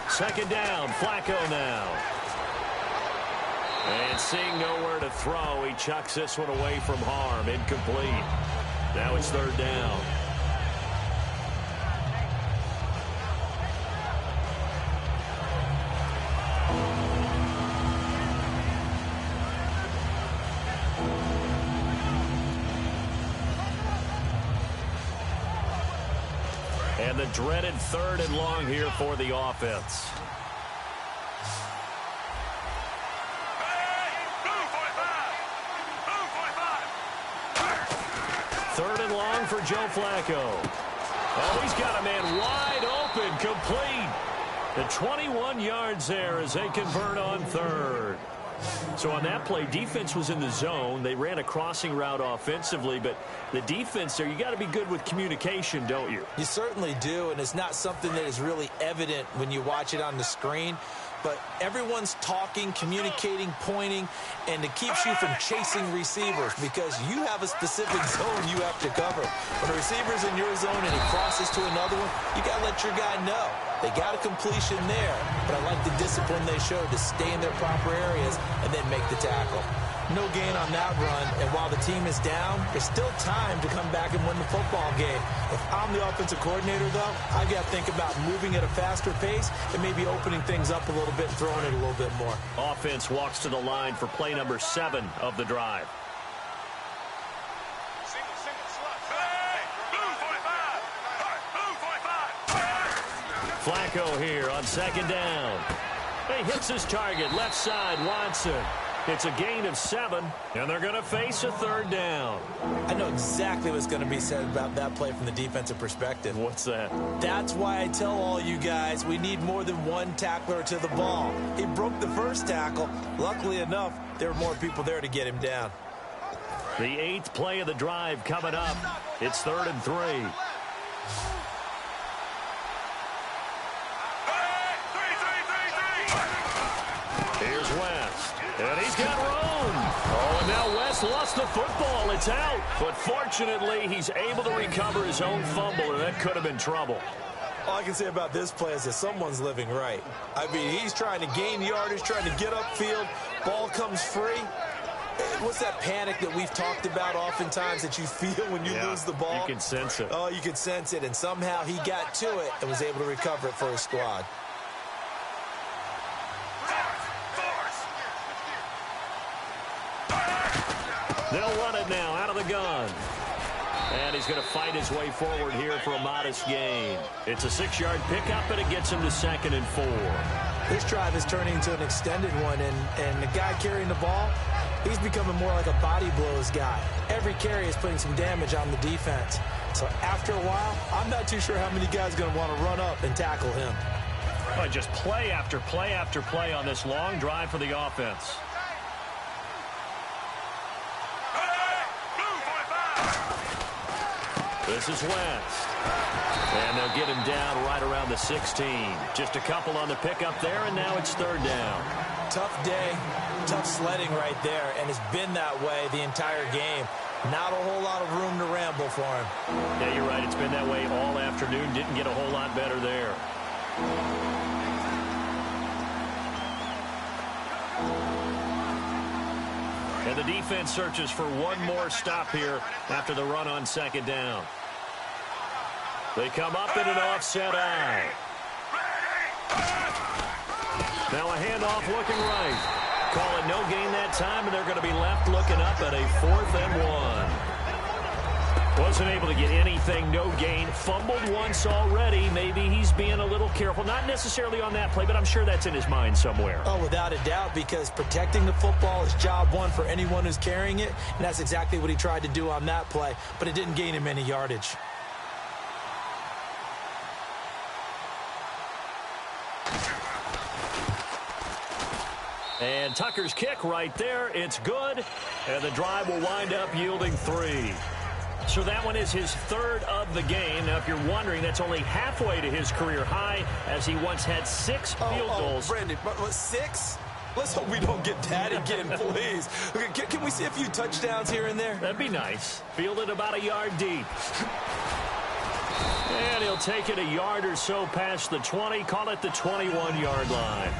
Second down, Flacco now. And seeing nowhere to throw, he chucks this one away from harm. Incomplete. Now it's 3rd down. And the dreaded 3rd and long here for the offense. long for Joe Flacco. Oh, he's got a man wide open, complete. The 21 yards there as they convert on third. So on that play, defense was in the zone. They ran a crossing route offensively, but the defense there, you got to be good with communication, don't you? You certainly do, and it's not something that is really evident when you watch it on the screen. But everyone's talking, communicating, pointing, and it keeps you from chasing receivers because you have a specific zone you have to cover. When a receiver's in your zone and he crosses to another one, you got to let your guy know. They got a completion there, but I like the discipline they showed to stay in their proper areas and then make the tackle. No gain on that run, and while the team is down, there's still time to come back and win the football game. If I'm the offensive coordinator, though, I got to think about moving at a faster pace and maybe opening things up a little bit and throwing it a little bit more. Offense walks to the line for play number 7 of the drive. Flacco here on second down. He hits his target, left side, Watson. It's a gain of 7, and they're going to face a third down. I know exactly what's going to be said about that play from the defensive perspective. What's that? That's why I tell all you guys we need more than one tackler to the ball. He broke the first tackle. Luckily enough, there were more people there to get him down. The 8th play of the drive coming up. It's 3rd and 3. Here's West, and he's got room. Oh, and now West lost the football. It's out. But fortunately, he's able to recover his own fumble, and that could have been trouble. All I can say about this play is that someone's living right. I mean, he's trying to gain yardage, trying to get upfield. Ball comes free. What's that panic that we've talked about oftentimes that you feel when you lose the ball? You can sense it. Oh, you can sense it, and somehow he got to it and was able to recover it for his squad. They'll run it now out of the gun. And he's going to fight his way forward here for a modest gain. It's a 6-yard pickup, and it gets him to 2nd and 4. This drive is turning into an extended one, and the guy carrying the ball, he's becoming more like a body blows guy. Every carry is putting some damage on the defense. So after a while, I'm not too sure how many guys are going to want to run up and tackle him. Well, just play after play after play on this long drive for the offense. This is West. And they'll get him down right around the 16. Just a couple on the pickup there, and now it's 3rd down. Tough day, tough sledding right there, and it's been that way the entire game. Not a whole lot of room to ramble for him. Yeah, you're right. It's been that way all afternoon. Didn't get a whole lot better there. And the defense searches for one more stop here after the run on 2nd down. They come up in an offset eye. Now a handoff looking right. Call it no gain that time, and they're going to be left looking up at a 4th and 1. Wasn't able to get anything, no gain. Fumbled once already. Maybe he's being a little careful. Not necessarily on that play, but I'm sure that's in his mind somewhere. Oh, without a doubt, because protecting the football is job one for anyone who's carrying it, and that's exactly what he tried to do on that play, but it didn't gain him any yardage. And Tucker's kick right there. It's good, and the drive will wind up yielding 3. So that one is his 3rd of the game. Now, if you're wondering, that's only halfway to his career high, as he once had 6 field goals. Brandon, what, 6? Let's hope we don't get that again, please. Okay, can we see a few touchdowns here and there? That'd be nice. Fielded about a yard deep. And he'll take it a yard or so past the 20. Call it the 21-yard line.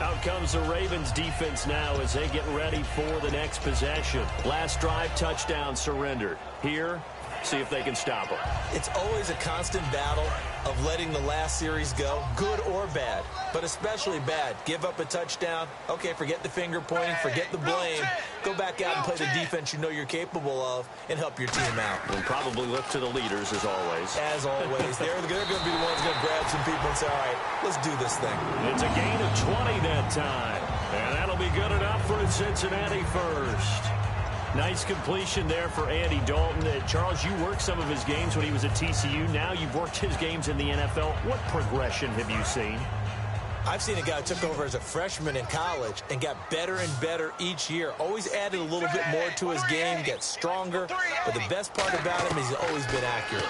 Out comes the Ravens defense now as they get ready for the next possession. Last drive, touchdown surrendered. Here, see if they can stop them. It's always a constant battle of letting the last series go, good or bad, but especially bad. Give up a touchdown. Okay, forget the finger pointing, forget the blame. Go back out and play the defense you know you're capable of and help your team out. And probably look to the leaders as always. As always. They're going to be the ones going to grab some people and say, all right, let's do this thing. It's a gain of 20 that time. And that'll be good enough for a Cincinnati first. Nice completion there for Andy Dalton. Charles, you worked some of his games when he was at TCU. Now you've worked his games in the NFL. What progression have you seen? I've seen a guy who took over as a freshman in college and got better and better each year. Always added a little bit more to his game, gets stronger. But the best part about him is he's always been accurate.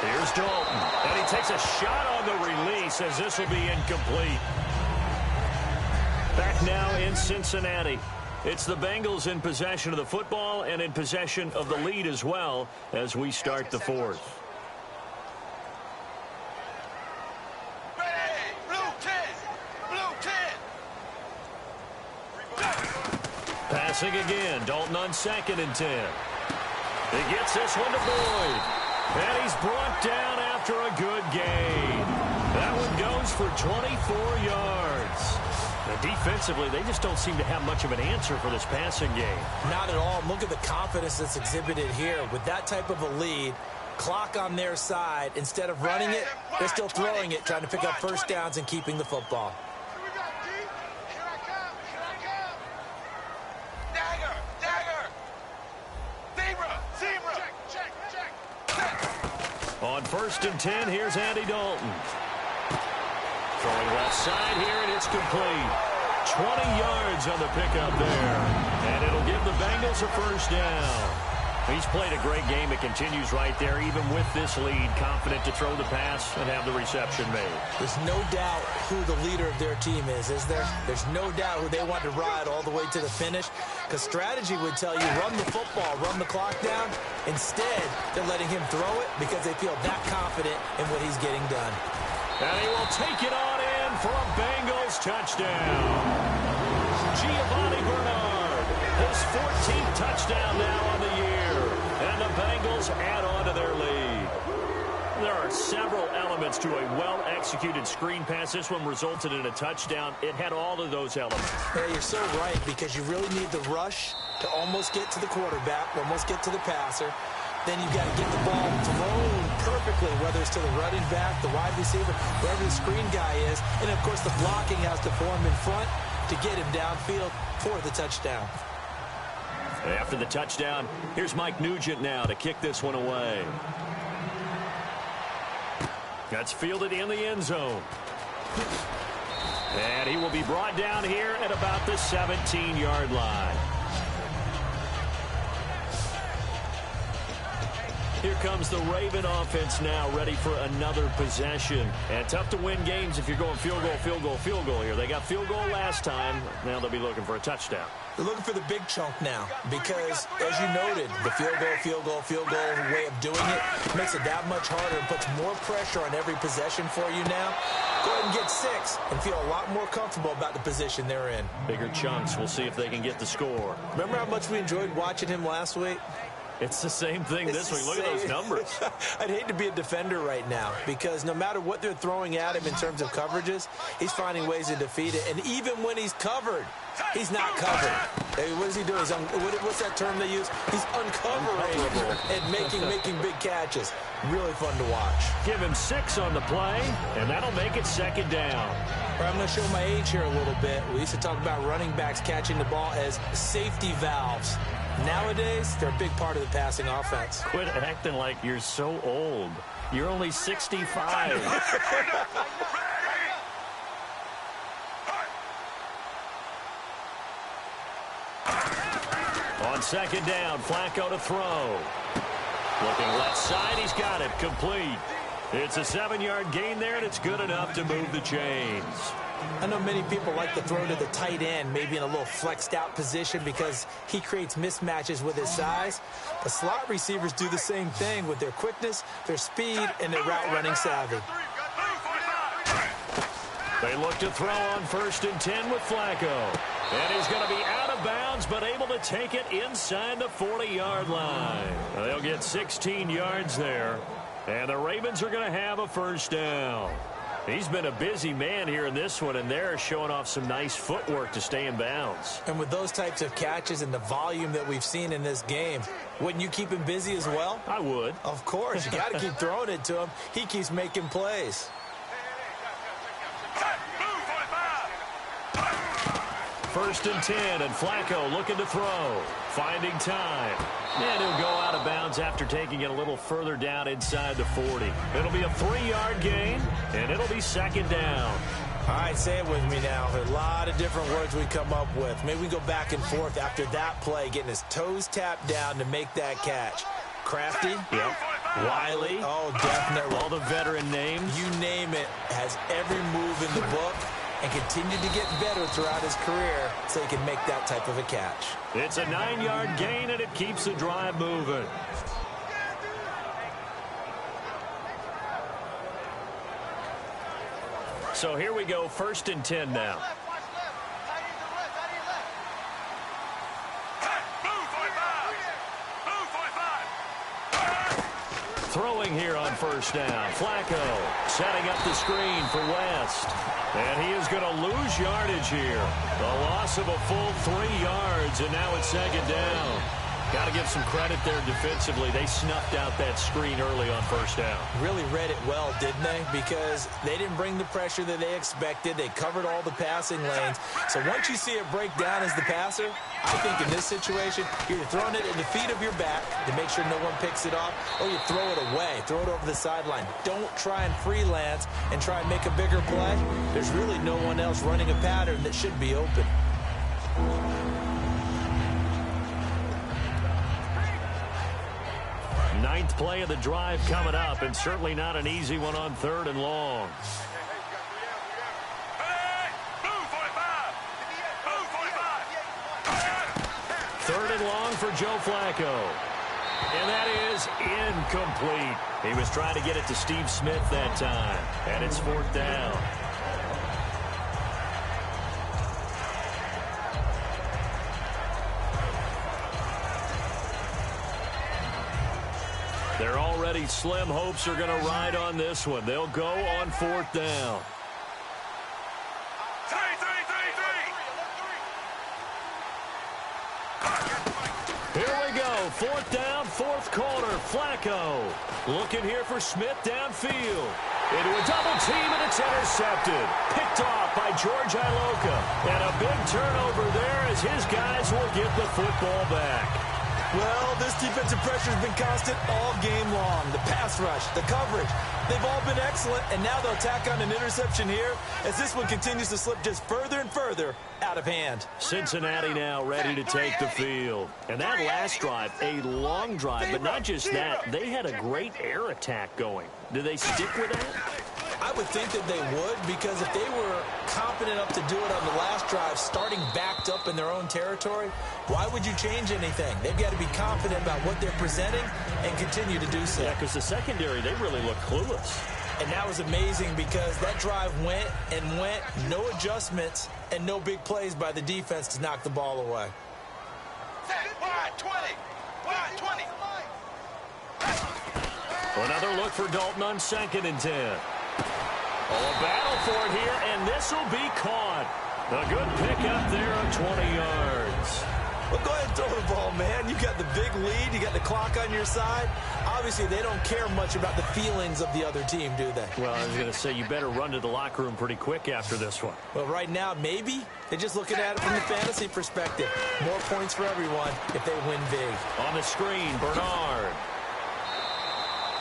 Here's Dalton, and he takes a shot on the release as this will be incomplete. Back now in Cincinnati. It's the Bengals in possession of the football and in possession of the lead as well as we start the fourth. Passing again, Dalton on 2nd and 10. He gets this one to Boyd. And he's brought down after a good gain. That one goes for 24 yards. Now, defensively, they just don't seem to have much of an answer for this passing game. Not at all. Look at the confidence that's exhibited here. With that type of a lead, clock on their side, instead of running it, they're still throwing it, trying to pick up first downs and keeping the football. On 1st and 10, here's Andy Dalton. Throwing left side here, and it's complete. 20 yards on the pickup there. And it'll give the Bengals a first down. He's played a great game. It continues right there, even with this lead, confident to throw the pass and have the reception made. There's no doubt who the leader of their team is there? There's no doubt who they want to ride all the way to the finish, because strategy would tell you run the football, run the clock down. Instead, they're letting him throw it because they feel that confident in what he's getting done. And he will take it on in for a Bengals touchdown. Giovanni Bernard, his 14th touchdown now on the year. And the Bengals add on to their lead. There are several elements to a well-executed screen pass. This one resulted in a touchdown. It had all of those elements. Yeah, you're so right, because you really need the rush to almost get to the quarterback, almost get to the passer. Then you've got to get the ball thrown perfectly, whether it's to the running back, the wide receiver, wherever the screen guy is. And, of course, the blocking has to form in front to get him downfield for the touchdown. After the touchdown, here's Mike Nugent now to kick this one away. That's fielded in the end zone. And he will be brought down here at about the 17-yard line. Here comes the Raven offense now, ready for another possession. And tough to win games if you're going field goal, field goal, field goal here. They got field goal last time. Now they'll be looking for a touchdown. They're looking for the big chunk now because, as you noted, the field goal way of doing it makes it that much harder and puts more pressure on every possession for you now. Go ahead and get 6 and feel a lot more comfortable about the position they're in. Bigger chunks. We'll see if they can get the score. Remember how much we enjoyed watching him last week? It's the same thing this week. Look at those numbers. I'd hate to be a defender right now because no matter what they're throwing at him in terms of coverages, he's finding ways to defeat it. And even when he's covered, he's not covered. Hey, what does he do? What's that term they use? He's uncovering and making big catches. Really fun to watch. Give him 6 on the play, and that'll make it 2nd down. I'm going to show my age here a little bit. We used to talk about running backs catching the ball as safety valves. Nowadays, they're a big part of the passing offense. Quit acting like you're so old. You're only 65. On 2nd down, Flacco to throw. Looking left side, he's got it, complete. It's a 7-yard gain there, and it's good enough to move the chains. I know many people like to throw to the tight end, maybe in a little flexed out position because he creates mismatches with his size. But slot receivers do the same thing with their quickness, their speed, and their route running savvy. They look to throw on 1st and 10 with Flacco. And he's going to be out of bounds, but able to take it inside the 40-yard line. They'll get 16 yards there. And the Ravens are going to have a first down. He's been a busy man here in this one, and they're showing off some nice footwork to stay in bounds. And with those types of catches and the volume that we've seen in this game, wouldn't you keep him busy as well? I would. Of course. You got to keep throwing it to him. He keeps making plays. 1st and 10, and Flacco looking to throw. Finding time. And he'll go out of bounds after taking it a little further down inside the 40. It'll be a 3-yard gain, and it'll be 2nd down. All right, say it with me now. There are a lot of different words we come up with. Maybe we go back and forth after that play, getting his toes tapped down to make that catch. Crafty? Yep. Wiley? Oh, definitely. All the veteran names. You name it. Has every move in the book and continued to get better throughout his career so he can make that type of a catch. It's a 9-yard gain, and it keeps the drive moving. So here we go, 1st and 10 now. Throwing here on 1st down. Flacco setting up the screen for West. And he is going to lose yardage here. A loss of a full 3 yards, and now it's 2nd down. Got to give some credit there defensively. They snuffed out that screen early on 1st down. Really read it well, didn't they? Because they didn't bring the pressure that they expected. They covered all the passing lanes. So once you see it break down as the passer, I think in this situation, you're either throwing it at the feet of your back to make sure no one picks it off, or you throw it away, throw it over the sideline. Don't try and freelance and try and make a bigger play. There's really no one else running a pattern that should be open. Ninth play of the drive coming up, and certainly not an easy one on 3rd and long. Third and long for Joe Flacco. And that is incomplete. He was trying to get it to Steve Smith that time. And it's 4th down. Their already slim hopes are going to ride on this one. They'll go on 4th down. Here we go. 4th down, 4th quarter. Flacco looking here for Smith downfield. Into a double team, and it's intercepted. Picked off by George Iloka. And a big turnover there as his guys will get the football back. Well, this defensive pressure has been constant all game long. The pass rush, the coverage, they've all been excellent, and now they'll tack on an interception here as this one continues to slip just further and further out of hand. Cincinnati now ready to take the field. And that last drive, a long drive, but not just that. They had a great air attack going. Do they stick with that? I would think that they would, because if they were confident enough to do it on the last drive, starting backed up in their own territory, why would you change anything? They've got to be confident about what they're presenting and continue to do so. Yeah, because the secondary, they really look clueless. And that was amazing because that drive went and went, no adjustments and no big plays by the defense to knock the ball away. Wide 20. Wide 20. Another look for Dalton on 2nd and 10. Oh, a battle for it here, and this will be caught. A good pickup there of 20 yards. Well, go ahead and throw the ball, man. You got the big lead. You got the clock on your side. Obviously, they don't care much about the feelings of the other team, do they? Well, I was going to say, you better run to the locker room pretty quick after this one. Well, right now, maybe. They're just looking at it from the fantasy perspective. More points for everyone if they win big. On the screen, Bernard.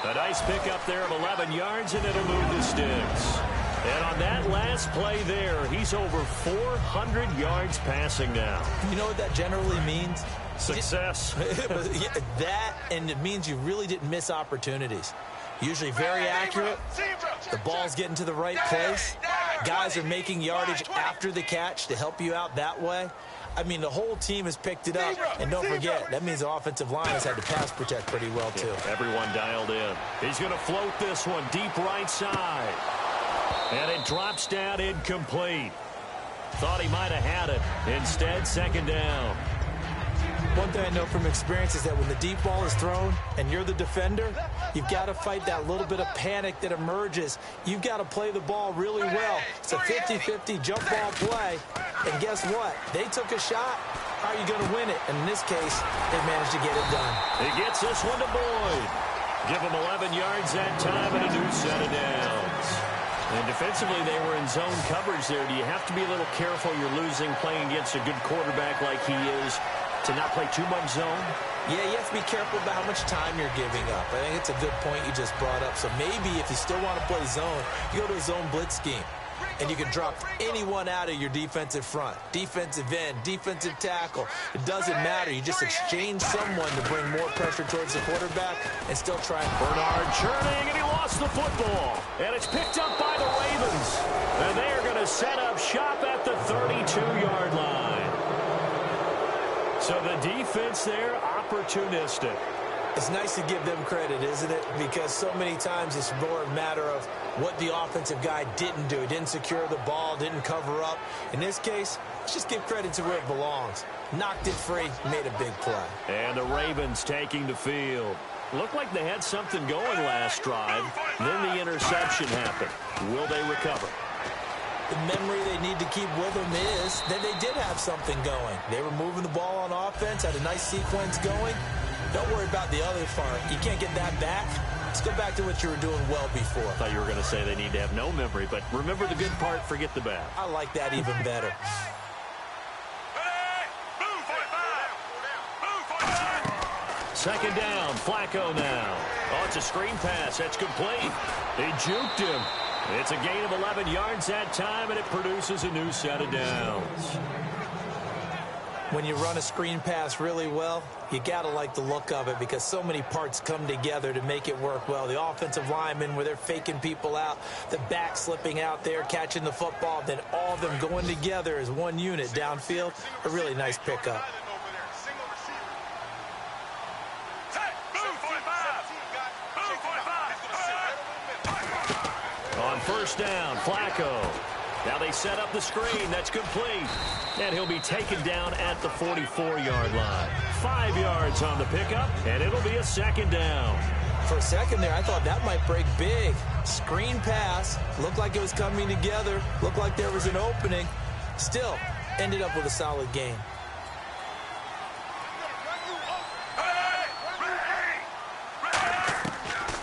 A nice pickup there of 11 yards, and it'll move the sticks. And on that last play there, he's over 400 yards passing now. You know what that generally means? Success. Yeah, that, and it means you really didn't miss opportunities. Usually very accurate. The ball's getting to the right place. Guys are making yardage after the catch to help you out that way. I mean, the whole team has picked it up. And don't forget, that means the offensive line has had to pass protect pretty well, too. Yeah, everyone dialed in. He's going to float this one deep right side. And it drops down incomplete. Thought he might have had it. Instead, 2nd down. One thing I know from experience is that when the deep ball is thrown and you're the defender, you've got to fight that little bit of panic that emerges. You've got to play the ball really well. It's a 50-50 jump ball play. And guess what? They took a shot. How are you going to win it? And in this case, they managed to get it done. He gets this one to Boyd. Give him 11 yards that time and a new set of downs. And defensively, they were in zone coverage there. Do you have to be a little careful you're losing playing against a good quarterback like he is to not play too much zone? Yeah, you have to be careful about how much time you're giving up. I think it's a good point you just brought up. So maybe if you still want to play zone, you go to a zone blitz scheme. And you can drop anyone out of your defensive front. Defensive end, defensive tackle. It doesn't matter. You just exchange someone to bring more pressure towards the quarterback and still try and... Bernard churning, and he lost the football. And it's picked up by the Ravens. And they are going to set up shop at the 32-yard line. So the defense there, opportunistic. It's nice to give them credit, isn't it? Because so many times it's more a matter of what the offensive guy didn't do. He didn't secure the ball, didn't cover up. In this case, let's just give credit to where it belongs. Knocked it free, made a big play. And the Ravens taking the field. Looked like they had something going last drive. Then the interception happened. Will they recover? The memory they need to keep with them is that they did have something going. They were moving the ball on offense, had a nice sequence going. Don't worry about the other part. You can't get that back. Let's go back to what you were doing well before. I thought you were going to say they need to have no memory, but remember the good part, forget the bad. I like that even better. Second down, Flacco now. Oh, it's a screen pass. That's complete. They juked him. It's a gain of 11 yards that time, and it produces a new set of downs. When you run a screen pass really well, you got to like the look of it because so many parts come together to make it work well. The offensive linemen, where they're faking people out, the back slipping out there, catching the football, then all of them going together as one unit downfield. A really nice pickup. On first down, Flacco. Now they set up the screen. That's complete. And he'll be taken down at the 44-yard line. 5 yards on the pickup, and it'll be a second down. For a second there, I thought that might break big. Screen pass. Looked like it was coming together. Looked like there was an opening. Still, ended up with a solid gain.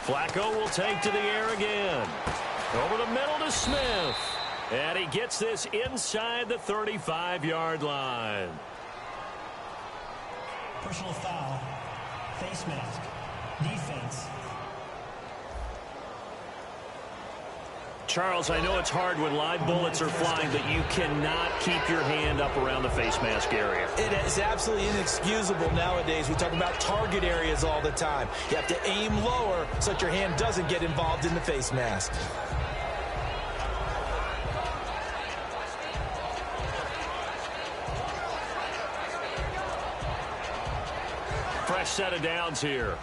Flacco will take to the air again. Over the middle to Smith. And he gets this inside the 35-yard line. Personal foul. Face mask. Defense. Charles, I know it's hard when live bullets are flying, but you cannot keep your hand up around the face mask area. It is absolutely inexcusable nowadays. We talk about target areas all the time. You have to aim lower so that your hand doesn't get involved in the face mask. Fresh set of downs here.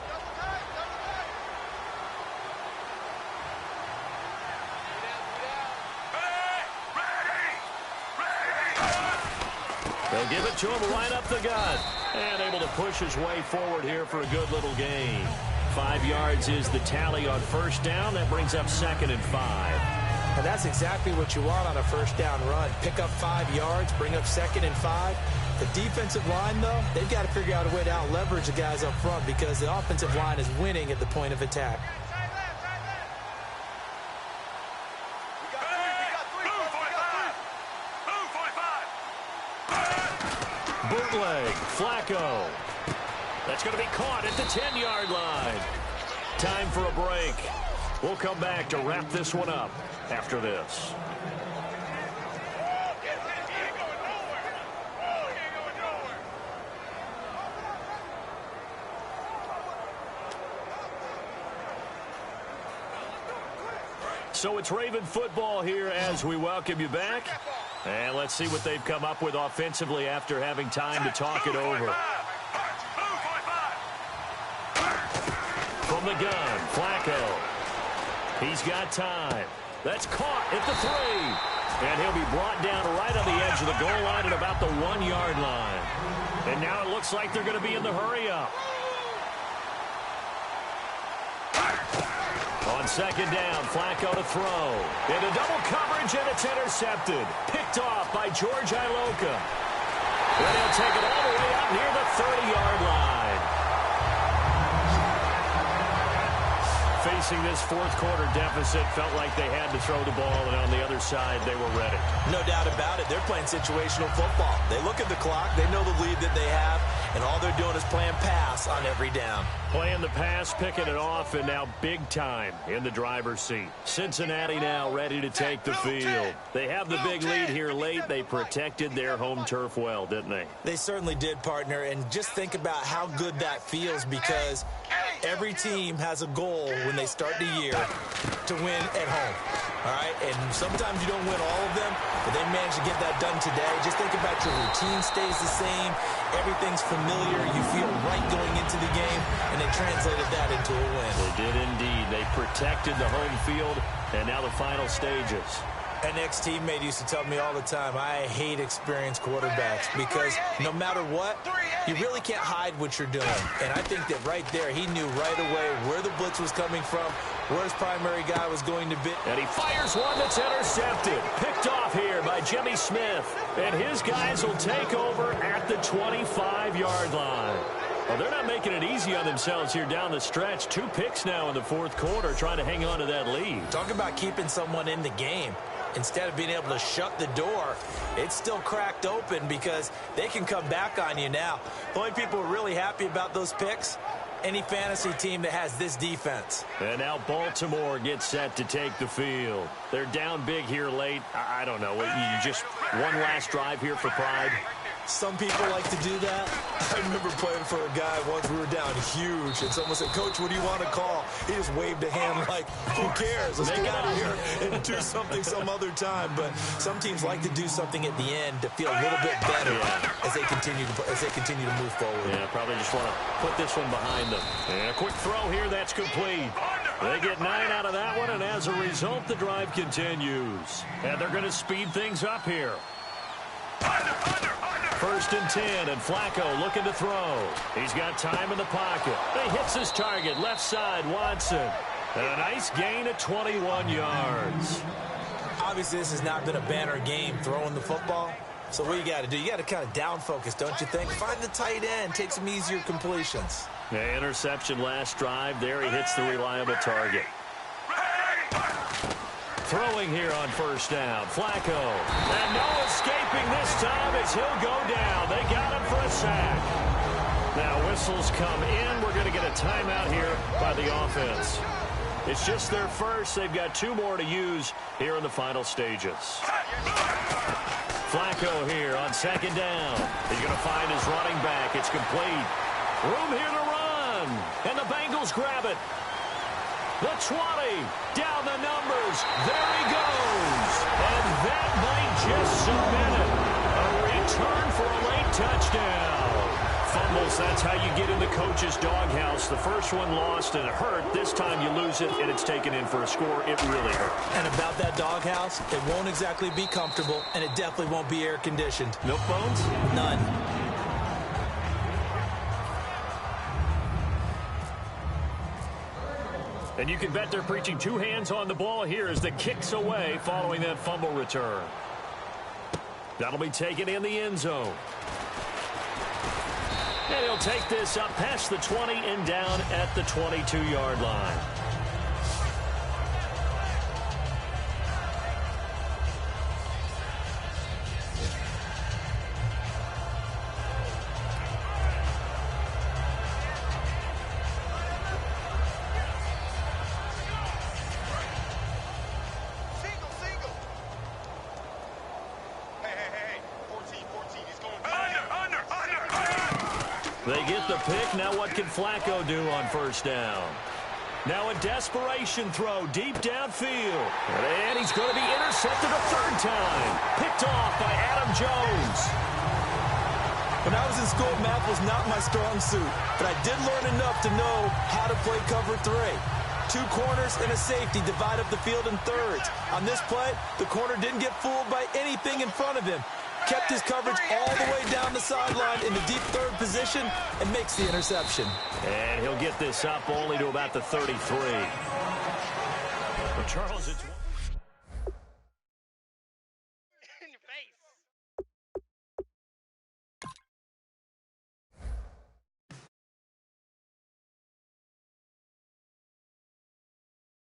They'll give it to him right up the gut. And able to push his way forward here for a good little gain. 5 yards is the tally on first down. That brings up 2nd and 5. And that's exactly what you want on a first down run. Pick up 5 yards, bring up 2nd and 5. The defensive line, though, they've got to figure out a way to out-leverage the guys up front because the offensive line is winning at the point of attack. Bootleg, Flacco. That's going to be caught at the 10-yard line. Time for a break. We'll come back to wrap this one up after this. So it's Raven football here as we welcome you back. And let's see what they've come up with offensively after having time to talk it over. From the gun, Flacco. He's got time. That's caught at the 3. And he'll be brought down right on the edge of the goal line at about the 1-yard line. And now it looks like they're going to be in the hurry-up. On second down, Flacco to throw. Into double coverage, and it's intercepted. Picked off by George Iloka. And he'll take it all the way out near the 30-yard line. facing this fourth quarter deficit, felt like they had to throw the ball, and on the other side, they were ready. No doubt about it. They're playing situational football. They look at the clock. They know the lead that they have, and all they're doing is playing pass on every down. Playing the pass, picking it off, and now big time in the driver's seat. Cincinnati now ready to take the field. They have the big lead here late. They protected their home turf well, didn't they? They certainly did, partner, and just think about how good that feels, because every team has a goal when they start the year to win at home. All right, and sometimes you don't win all of them, but they managed to get that done today. Just think about your routine stays the same. Everything's familiar. You feel right going into the game, and they translated that into a win. They did indeed. They protected the home field, and now the final stages. An ex-teammate used to tell me all the time, I hate experienced quarterbacks because no matter what, you really can't hide what you're doing. And I think that right there, he knew right away where the blitz was coming from, where his primary guy was going to be. And he fires one that's intercepted. Picked off here by Jimmy Smith. And his guys will take over at the 25-yard line. Well, they're not making it easy on themselves here down the stretch. 2 picks now in the fourth quarter, trying to hang on to that lead. Talk about keeping someone in the game. Instead of being able to shut the door, it's still cracked open because they can come back on you now. The only people who are really happy about those picks, any fantasy team that has this defense. And now Baltimore gets set to take the field. They're down big here late. I don't know. You just one last drive here for pride. Some people like to do that. I remember playing for a guy once. We were down huge, and someone said, Coach, what do you want to call? He just waved a hand like, who cares? Let's get out of here and do something some other time. But some teams like to do something at the end to feel a little bit better as they continue to move forward. Yeah, probably just want to put this one behind them. And a quick throw here, that's complete. They get 9 out of that one, and as a result, the drive continues. And they're going to speed things up here. First and 10, and Flacco looking to throw. He's got time in the pocket. He hits his target, left side, Watson. And a nice gain of 21 yards. Obviously, this has not been a banner game throwing the football. So what you got to do, you got to kind of down focus, don't you think? Find the tight end, take some easier completions. Yeah, interception last drive. There he hits the reliable target. Throwing here on first down, Flacco. And no escaping this time as he'll go down. They got him for a sack. Now whistles come in. We're going to get a timeout here by the offense. It's just their first. They've got 2 more to use here in the final stages. Flacco here on second down. He's going to find his running back. It's complete. Room here to run. And the Bengals grab it. The 20, down the numbers, there he goes. And that might just submit it. A return for a late touchdown. Fumbles, that's how you get in the coach's doghouse. The first one lost and it hurt. This time you lose it and it's taken in for a score. It really hurt. And about that doghouse, it won't exactly be comfortable, and it definitely won't be air-conditioned. Milk bones? None. And you can bet they're preaching 2 hands on the ball here as the kick's away following that fumble return. That'll be taken in the end zone. And he'll take this up past the 20 and down at the 22-yard line. They get the pick. Now what can Flacco do on first down? Now a desperation throw deep downfield. And he's going to be intercepted a 3rd time. Picked off by Adam Jones. When I was in school, math was not my strong suit, but I did learn enough to know how to play cover 3. 2 corners and a safety divide up the field in thirds. On this play, the corner didn't get fooled by anything in front of him. Kept his coverage all the way down the sideline in the deep 3rd position and makes the interception. And he'll get this up only to about the 33. But Charles, it's